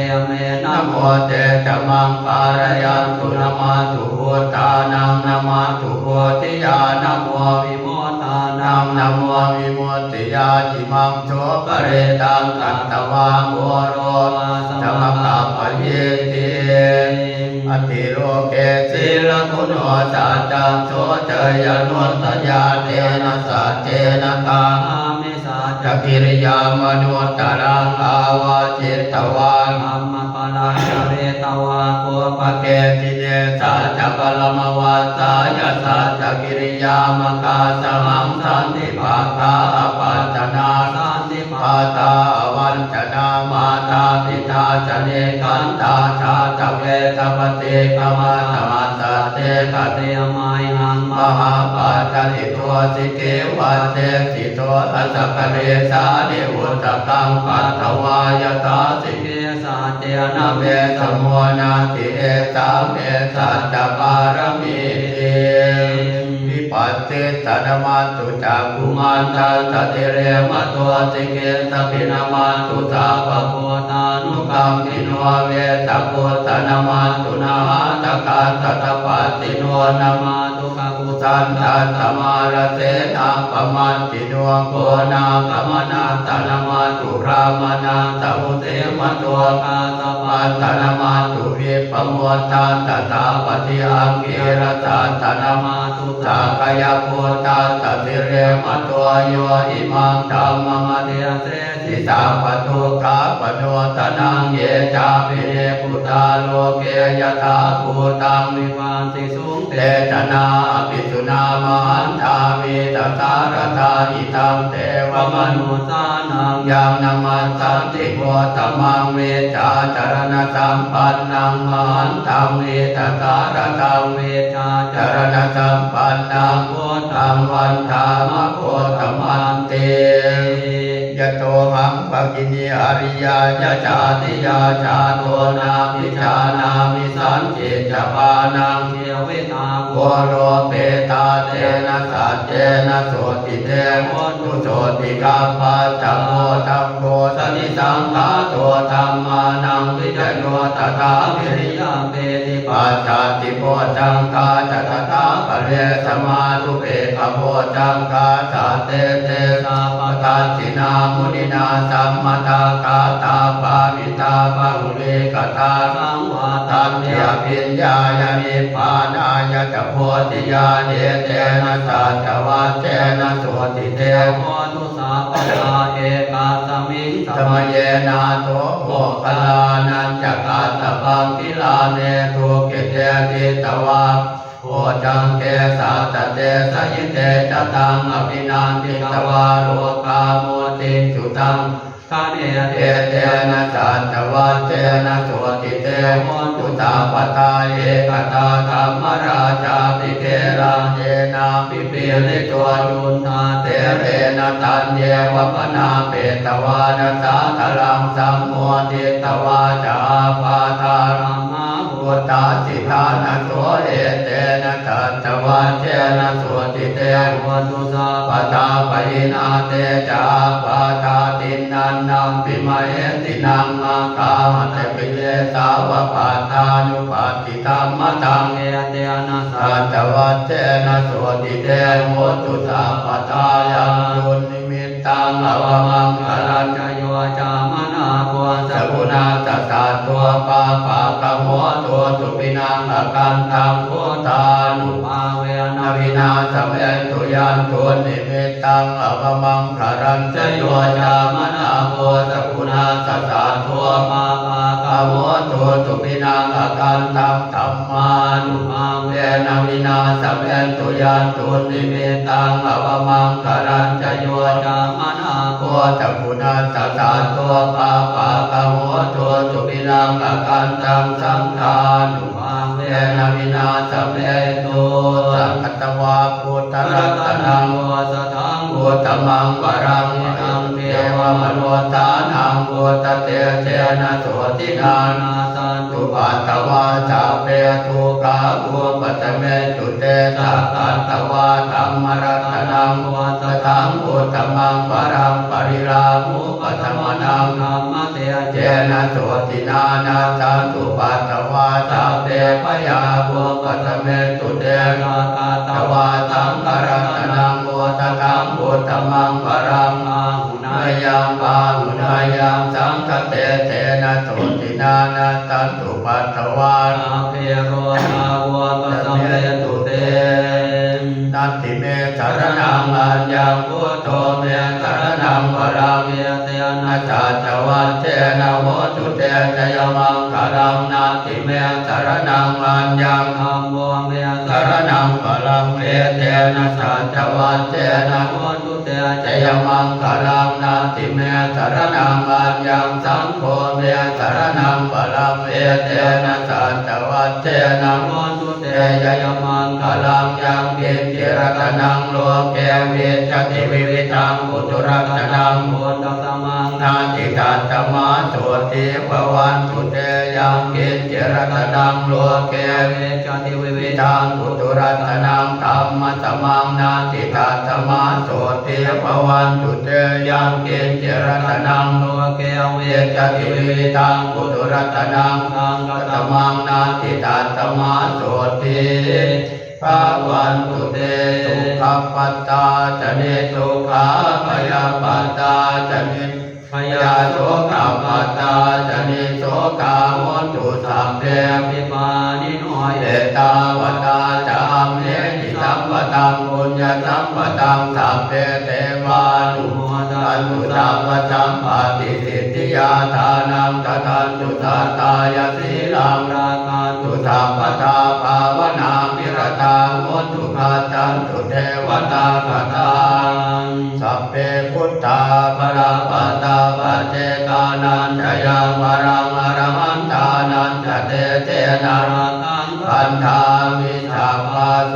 นะโมเตจมังปารยันตุนามาตุพุทธานังนามาตุโพธิญาณโมวิโมทานังนะโมวิโมติญาณิมังโสปเรตังกัตตวังโวโรธรรมกัปปะเยติอติโลเกศิลกุโนสัจจังโสเจยนุตยาเตนะสัจเจนะกามิสัจจกิริยามนุตตรังอาวาจิตตวังธรรมปลังเรตวาโกปะเกติเนสัจจปลมวัสสายสัจจกิริยามกาสหังสันติภาคาปัจจนาสันติภาตาวันจนามาตาปิตาจเนกันตาชาตเวทปฏิกมาธรรมสัจเจกเตมัยหังมหาปัจจลิโตสิเกวัจเจสิโตอัสสะเรสานิอุตตะกังปัตถวายตาสิเกสัจเจนะเวสโมนาติเอสาเมสัจจปารมีวิปัสสิตนมันตุจักขุมันตัสสะเทเรมะตัวสิเกสปินามันตุตาปะโพตานุกัมปิโนเวตะโพตนมันตุนาหาตะกัสสะตะปัสสิโนนามาตุ กกุสั สั น น ตั ตั น น ต ต มา มาลเสนาปมันติโนโกนาคมนาตนามาตุรามนาตมุเตมะตัว กาสะ ปั ปั น น ตนามาตุวิปโมตันตถาปฏิอังกิรตันตนามา มาตุ สากยโพตันตติเรมะตัวโยอิมังธัมมังอ เดี เดี ย ย เส สิ สิ สาปทุกขาปโนตนังเยจามิเนพุทธาโลเกยถาภูตัง วิวานสิสูงเต เตชนาปิสุนามหันทามิตถารตาอิตังเทว ว ม ม นุ นุสานัง ยังนามันสันติโกตมังเวจาจารณสัมปันนังมหันตังเวตถารตัง เวชา จารณสัมปันนังโพธังวันธามะโคตมันเตยะโตหังปะกินีอริยายะจาติยาจาโตนามิจานามิสันติจปานัง เทียวเวตา โกโรเปตาเตนะสัจเจนะโสติเตโหตุโสติกาปัจจโมธัมโมสติสังฆาโตธัมมานังวิจโยตถาวิริ ยาเปติ ปัจจติโพจังกาจัตตาปะเรสมาทุเปกโพจังกาสัตเตเตสาปตัสสินามุนินาสัมมตากาตาปาวิตาปังเลกตา สังวา ตั ตั ม ม เที เที ย ย ปิญญาญาณิพพานายะจะโพธิญาณเตนะสัจวัจเจนะโสติเต โหตุสาปตาเอกาสมิง ธรรมเยนาโตโมคลานันจักขาตบังกิลาเนทุกิเตติตวาโอจังเกสาตเตสยิเตจตังอภินันติตวาโลกาโมติจุตัง คาเน เอ เต เตนะสัจวัจเจนะโสติเตโหตุตาปตาเอกตาธรรมราชาปิเกรังเยนาปิเปริตัวยุนนาเตเรนะตันเยวปนาเปตวานะสาทลังสัมโมทิตวาจาปาทารัม มา พุทธาสิทานะโสเอเตนะสัจวัจเจนะโสติเต โหตุสา ปตาปะหินาเตจาปาทาตินันนัมปิมะเอตินังมากาหะเตปิเลสาวะปาทานุปาติตัมมะตัง เอเตนะสั สัจวัจเจนะโสติเตโหตุสาปตายังตุนิมิตตังอวมังคารัญ จโยจามนาโก ส สั กุณาตสาตัวปาปะกะโมตัวสุปินังอากันตังโพธานุ ภาเว นา นะ วินาสัมเอตุยันตุนิมิตตังอวมังคารัญจโยจามนาโกสกุณาตสาตัวปาปะกะโมตัวสุปินังอากันตังธัมมานุภาเวนะวินาสัมเอตุยันตุนิมิตตังอวมังคารัญจโยจามนาโกสกุณาตสาตัวปาปะกะโมตัวสุปินังอากันตังสังฆานุภาเวนะวินาสัมเอตุสังฆตวาพุทธรัตนัง โอสทัง พุทธมังวรังนังเทวมโนตานังพุทธเตเจนะโสตินา นาสัน ตุปัตตวาจาเปตุกาภูปัตเมตุเตสักขันตวาธรรมรัตนังพุทธตังพุทธมังวรังปริรามุปัตมนัง ธรรมเต เจนะโสตินานาสันตุปัตตวาจาเปพยาภูปัตเมตุเต กาตา ต ตวาว าสังกรัตนังโมทตังพุทธมังวรัง อาหุนา นายังปาหุนายังสังฆเตเตนะโสตินานาตันตุปัตตวา อาเพโรทาวะปะสัมเปตุเต นัตติเมสารนังอัญญังพุทโธเมสารนังวรัง เวเต นา นะ จาจวัจเจนะโหตุเตจยมังคารังนาติเมสารนังอัญญัง ธรรมโมเม สารนังวรังเวเตนะจาจวัจเจนะ โหตุเต จยมังคารังนาติเมสารนังอัญญังสังโฆเมสารนังวรังเวเตนะจาจวัจเจนะ โหตุเต เตยมังคาลังยังเกินจิรตนังโลเกวิจติวิวิตังปุตุรัตนัง โหตัสมัง นาติตัตตมาโสติภวันตุเตยังเกินจิรตนังโลเก เว วิ จติวิ วิ วิ ตังปุตุรัตนังธรรมสมังนาติตัตตมาโสติภวันตุเตยังเกินจิรตนังโลเกเวจติวิวิตังปุตุรัตนัง สังฆ ต ต มังนาติตัตตมาโสติ ภาวันตุเตสุขปัตตาจเนสุขาพยาปัตตาจเนพยาโสกาปัตตาจเนโสกาโหตุสัพเพปิมานิโนเอตาวตาจามเนจิสัมปตังปุญญสัมปตังสัพเพเทวานุโมทันตุสัพพสัมปติสิทธิยาทานังทันตุสัตตายสีลังราคันตุสัพพทาภาวนาภิรตาโหตุขจันตุเทวตาคตาสัพเพพุทธาภรปัตตาปัจเจกานันจยังวรังอรหันตานันจเตเจนารังคันธามิสัพพะโส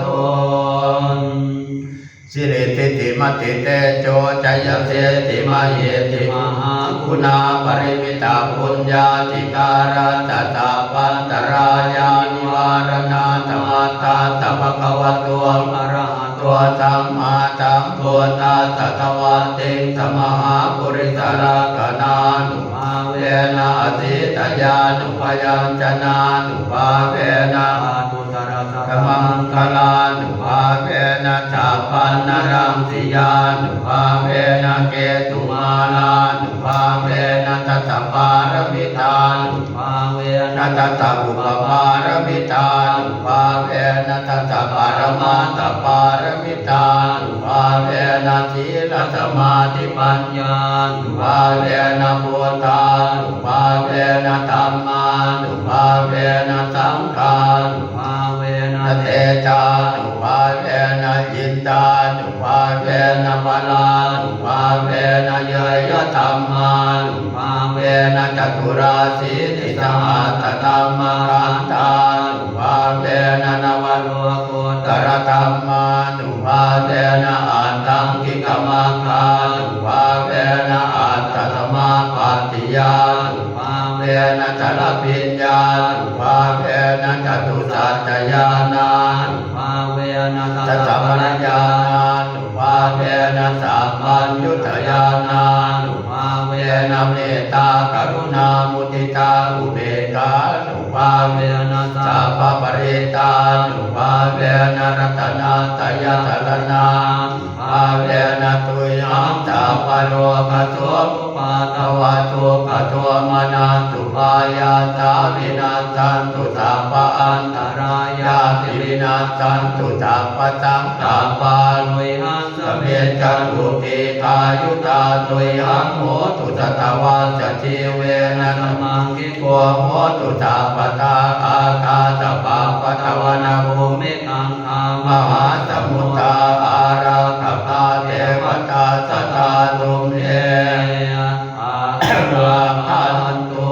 สิริติติมติเตโจจยเสติมาเยติมหาคุณาปริมิตาปุญญาติการัตตาปันตรายานิวารณาธรรมตาสัพพะวะตัวอรหัตตัวสัมมาสัมพุทธัสสะคะวะติสมหาปุริสราคณานุภาเวนะอสิตยานุพยัญชนะนุภาเวนะอาตุตระธรรมังคลานุภาเวนะสัพพันนรังสิยานุภาเวนะเกตุมาลานุภาเวนะตัสสะปารมิตานุภาเวนะตัสสะอุปปารมิตานุภาเวนะตัสสะปรมาตถปารมิตานุภาเวนะศีลสมาธิปัญญานุภาเวนะพุทธานุภาเวนะธัมมานุภาเวนะสังฆานุภาเวนะเตจานุภาเวนะยินดานุภาเวนะบาลานุภาเวนะเยยธัมมานุภาเวนะจตุราสีติสหัสธรรมรันตานุภาเวนะนวโลกุตรธัมมานุภาเวนะอัตตังกิกมังคานุภาเวนะอัตตธรรมาปัตติยานุภาเวนะจลปิญญานุภาเวนะจตุสัจจญาณานุภาเวนะสัพพะญาณานุภาเวนะสัพพัญญุตญาณานุภาเวนะเมตตากรุณามุทิตาอุเบกขานุภาเวนะสัพพะปริตานุภาเวนะรัตนาตยะตรณานุภาเวนะตุยัมสัพพะโลกโสภุปาทวะทุกขโทมนัสสุภายาตาวินัสสันตุสัพพะอันตรายาติวินัสสันตุสัพพะสังฆาปาลุยหังสเมจัตุติกายุตาตุยัมโหตุสัตวาสจิเวนะสมังคิโกโหตุสัพพะตาอาคาสปะปะทวนาภูมิกังคามหาสมุทธาอาราคปาเทวตาสตาตุมเออาราคันตุ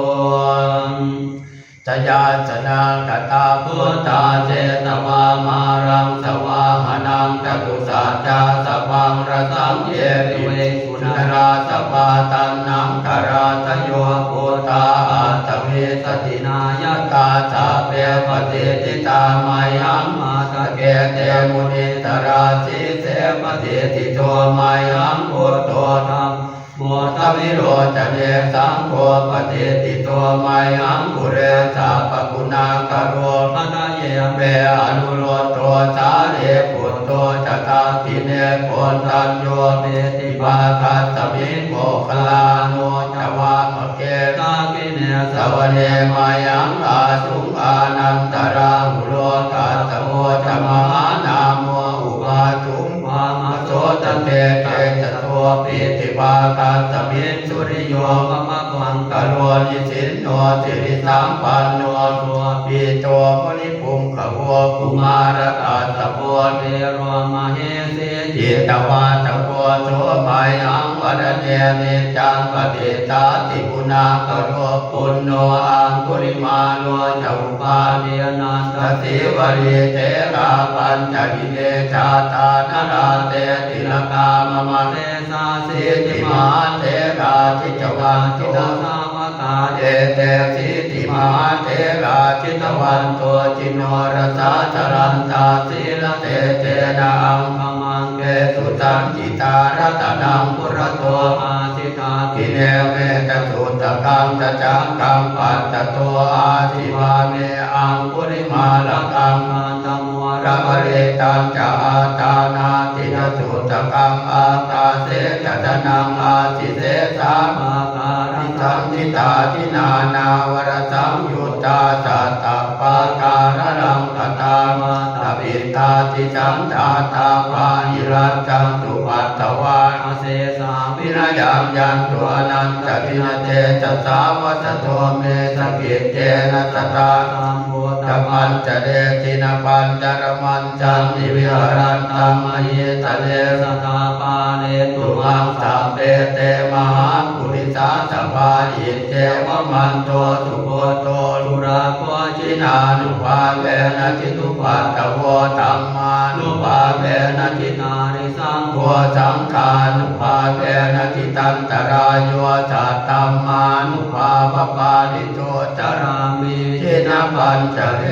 จยาสนาคตาพุทธาเจตวามารังสวาหนังจตุสัจจาสพังรสังเยปิเวกุณราสปาตันนังคาราตโยพุทธาอัตเวสตินายกาสาเปปฏิติตามายังมาตะเกเตมุนิตราสีเสปฏิติโตมายังพุทโตธรรมโมทวิโรจเนสังโฆปฏิติโตมายังกุเรสาปกุณากโรปะทะเยเมอนุโลโตสาเรปุตโตจตาปิเนโกนตัญโยเมติภาคัสสมิงโมคลาโนจวามะเกตากิเนสวเนมายังอาสุงอานันตราหุโลกัสสโมจมหานามโมอุปาทุมวามโสตเตเกจโตปิติภาคัสสมิงสุริโยมะมะควังกโรนิสินโนสิริสัมปันโนตัวปิโตมุนิภูมิขโวกุมารกัสสโพเทโรมเหสีจิตตวาตโพโสมายังวรเนมิจังปฏิตาติปุณากโรปุณโนอังคุริมาโนจาอุปาเนียนันตสิวรีเทราปัญจกิเลชาตานราเตติลกามมะเตสาสิติมาเทราทิจวันโตสาวกาเจเตสิติมาเทราทิตวันโตจิโนรสาจรันตาสิลเตเจนะอังคมังเกสุตังจิตารัตนังปุระโตอาสิทากิเนเมตสุตกังตจังกังปัจจโตอาทิวาเมอังคุริมาลกังมันตมัว ระบริตังจะอาตานาตินสุตกังอากาเสจัตนังอาสิเสสามาการิสันติตาทินานาวรสังยุตตาสัตตปาการังกตามาตบิตาติสัมตาตาปานิรัตตังตุปัตตวาอาเสสาวิรยามยันตุอนันตตินเตจัสสาวัสโตเมสกิเจนะตตาสัมโพธปัญจเดทินปัญจรมันจันติวิหารันตัมมหิตะเลสตาปาเลตุมังสัพเพเตมหาปุริสาสภาอิเทวมันโตสุโภโตสุราโคจินานุภาเวนะทิตุปัตตโวธัมมานุภาเวนะทินาริสังโฆสังฆานุภาเวนะทิตันตรายโยสัตตัมมานุภาปปาลิโตจารามิทินะปัญจเว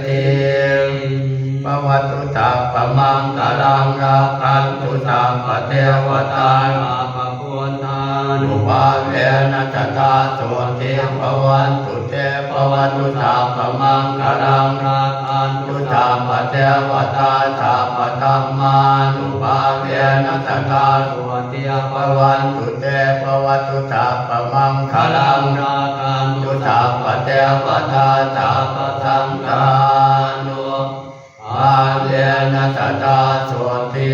ทิปวัตตุตัปปะมังกลังรักขันตุสัพพเทวตาอาภะพุทธานุภาเวนะตถาโสติภวันตุเตภวัตตุสัพพะมังกลังรักขันตุสัพพเทวตาสัพพธัมมานุภาเวนะตถาโสติภวันตุเตภวัตตุสัพพะมังกลังรักขันตุสัพพเทวตาสัพพสังฆานุอาเลนะตถาโสติ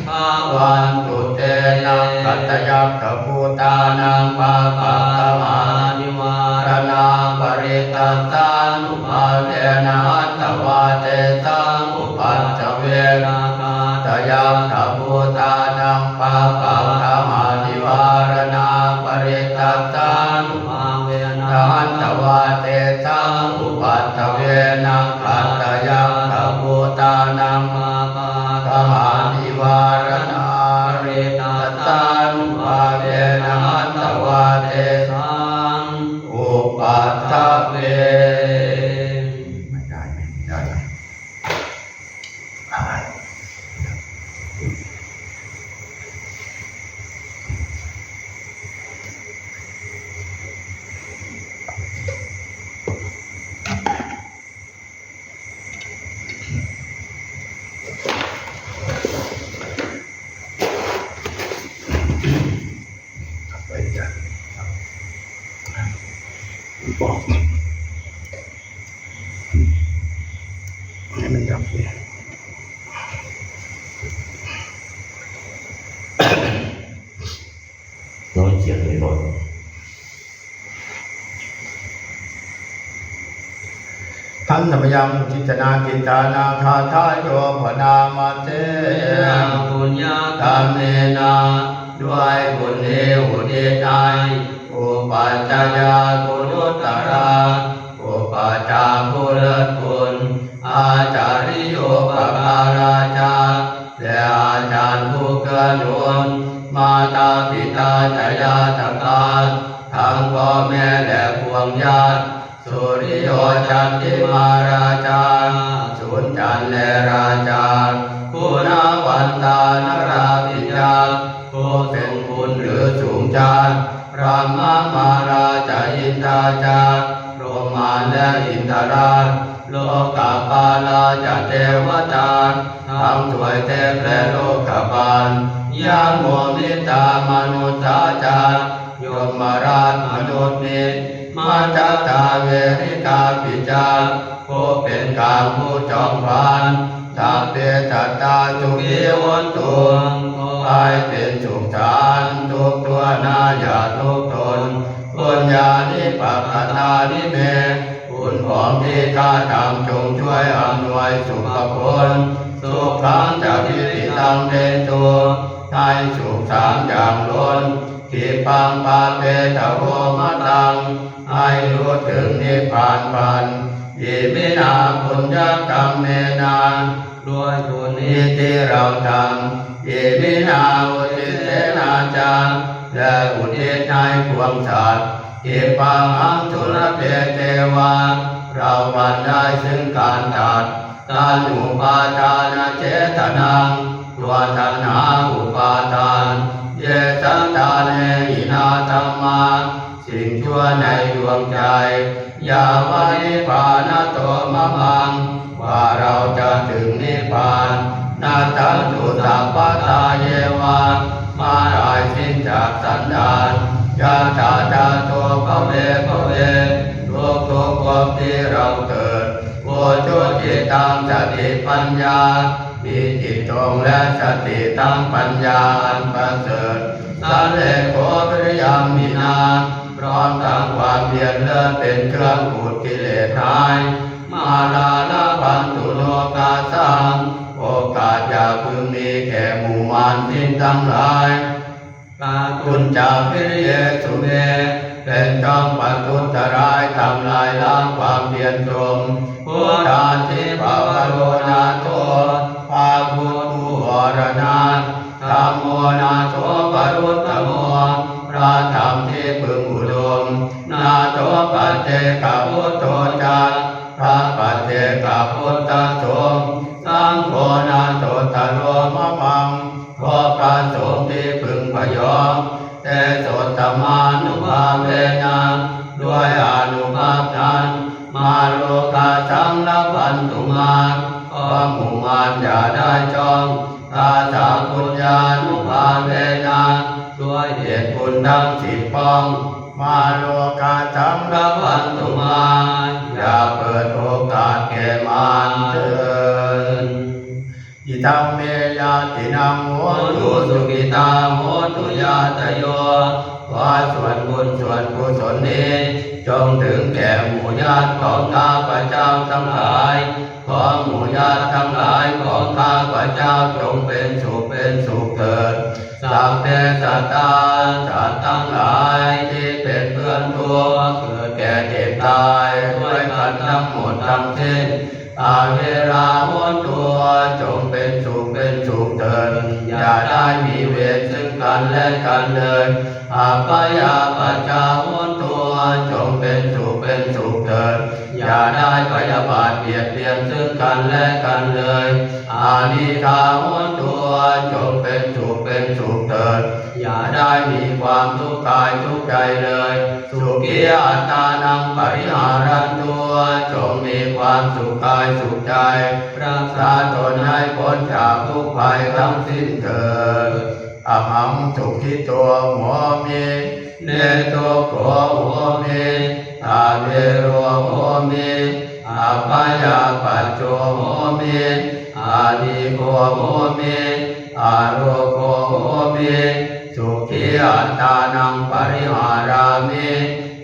ภวันตุเตนะกัตตยัคขภูตานังปะปะมานิวารณาปริตัสสานุภาเวนะอัตตวาเตตังอุปัชฌเวนะกาตยัคขภูตานังปะปะมานิวารณาปริตัสสานุภาเวนะอัตตวาเตตังอุปัชฌเวนะกาตยัคขภูตานังปะปะมานิวารณาปริตัสสานุภาเวนะอัตตวาเตตังอุปัชฌเวไม่ได้บอกให้มันดับเนี่ยน้อยเสียงเลยหมดท่านธรรมยังจิตนากิตานาคาทายโยพนามาเตปุญญาธรรมเนนาด้วยบุญนี้อุทิศให้อุปัชฌายากุตระ อุปัชฌาย์ผู้เลิศคุณอาจาริโยปการาจารย์และอาจารย์ผู้เกื้อหนุนมาตาปิตาจายาตการทั้งพ่อแม่และพวงญาติสุริโยจันติมาราชาสุนจันและราชาผู้นาวันตานราปิยาผู้เป็นคุณหรือสูงจานพระมาราชาอินทราชาโรมาและอินทราโลกาปาลาจะเทวตาทั้งถวยเทพและโลกบาลยามโมมิตามนุษย์จายมราชมนุษย์มิตรมาจัตตาเวริกาปิจาผู้เป็นกลางผู้จอมพานตาเปตัตตาสุขีวันตุให้เป็นสุขสารทุกตัวนาอย่าทุกตนปุญญานิปัปตานิเมบุญของที่ข้าทำจงช่วยอำนวยสุขผลสุขขังจากที่ติตังเดตุให้สุขสามอย่างล้นทิปังปาเปตโวมะตังให้รู้ถึงนิพพานพันอิมินาปุญญกรรมเมนาด้วยบุญนี้ที่เราทำอิมินาอุทิศนาจาและอุทิศให้พวงสัตว์อิปังอังทุระเปเทวาเราวันได้ซึ่งการตัดการอุปาทานเจตนังตัวตัณหาอุปาทานเยสันตาเนหินาธรรมาสิ่งชั่วในดวงใจยาวานิพานโตมะมังว่าเราจะ ทันตุสัพพตาเยวะมาลายสิ้นจากสันดานยะถาธาโตภเวภเวทุกทุกภพที่เราเกิดโวชุติตังสติปัญญามีจิตตรงและสติทั้งปัญญาอันประเสริฐสันเลโกปริยามินาพร้อมทั้งความเพียรเลิศเป็นเครื่องขูดกิเลสหายมาลาลาพันตุโลกาสังโอกาสอย่าพึงมีแก่หมู่มารสิ้นทั้งหลายกาตุนจาพิริเยสุเมเป็นจอมปัทุตรายทำลายล้างความเพียรชมพุทธาธิภาวโรนาโตภาพุทธวรนาธัมโมนาโตปรุตตโมพระธรรมที่พึงอุดมนาโตปัจเจกพุทโธจาพระปัจเจกพุทธสงฆ์สังโฆนาโตตโลมะมังขอพระสงฆ์ที่พึงพยอมแต่โสตมานุภาเวนะด้วยอนุภาพนั้นมาโลกาสังละพันตุมาขอหมู่มารอย่าได้จองตาสาปุญญานุภาเวนะด้วยเหตุบุญทั้งสิบป้องมาโลกาสังละพันตุมาอย่าเปิดโอกาสแก่มารเถิดอิทัมเมยาตินังโหตุสุขิตาโหตุยาตโยขอส่วนบุญส่วนกุศลนี้จงถึงแก่หมู่ญาติของข้าพเจ้าทั้งหลายขอหมู่ญาติทั้งหลายของข้าพเจ้าจงเป็นสุขเถิดสัพเพสัตตาสัตว์ทั้งหลายที่เป็นเพื่อนทุกข์เกิดแก่เจ็บตายด้วยกันทั้งหมดทั้งสิ้นอาเวราโหตัวจงเป็นสุขเถิดอย่าได้มีเวรซึ่งกันและกันเลยอาปยาปัจจาโหตัวจงเป็นสุขเถิดอย่าได้พยาบาทเบียดเบียนซึ่งกันและกันเลยอานิคาโหตัวจงเป็นสุขเถิดอย่าได้มีความทุกข์กายทุกข์ใจเลยสุขีอัตตานังปริหารันตัวจงมีความสุขกายสุขใจรักษาตนให้พ้นจากทุกข์ภัยทั้งสิ้นเถิดอหังสุขิตัวหัวมีเนโตโกหัวมีอาเวโรหัวมีอาปายาปัจโจหัวมีอานิโกหัวมีอาโรโกหัวมีสุขีอัตตานังปริหารามิ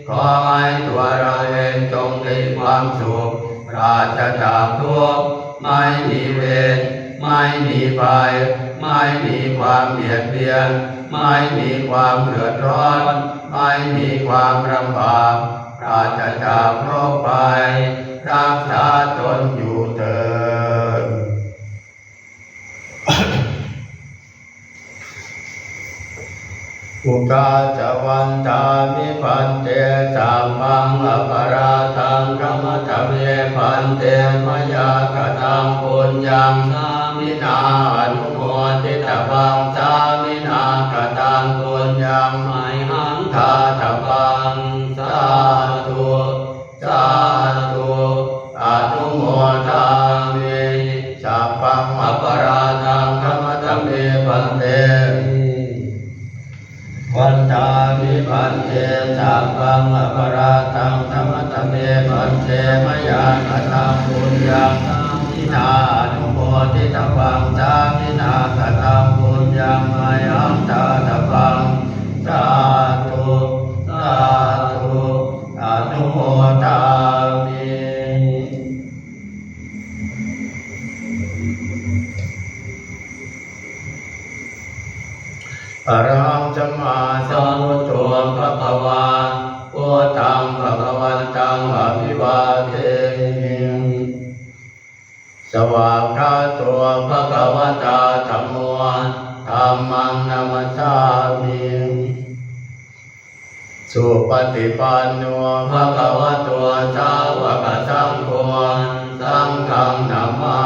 ขอให้ตัวเราเองจงมีความสุขปราศจากทุกข์ไม่มีเวรไม่มีภัยไม่มีความเบียดเบียนไม่มีความเดือดร้อนไม่มีความลำบากปราศจากโรคภัยรักษาตนอยู่เถิด อุกาจวันตามิพันเตสัมมังอปราทังกัมมะทะเมพันเตมยากตังปุญญังสามินาอนุโมทิตวังสามินากตังปุญญังไมหังทาตวังสาธุอนุโมทามิสัพพังอปราทังกัมมะทะเมพันเตวันตามิพันเตสัพพังอปราทังธัมมะทะเมพันเตมยากตังปุญญังสามินาอนุโมทิตวังสามินากตังปุญญังไมหังทาตวังสาธุอนุโมทามิอรหังสัมมาสัมพุทโธภะคะวาพุทธังภะคะวันตังอภิวาเทมิสวากขาโตภะคะวตาธัมโมธัมมังนัมสสามิสุปฏิปันโนภะคะวะโตสาวกสังโฆสังฆังนัมมา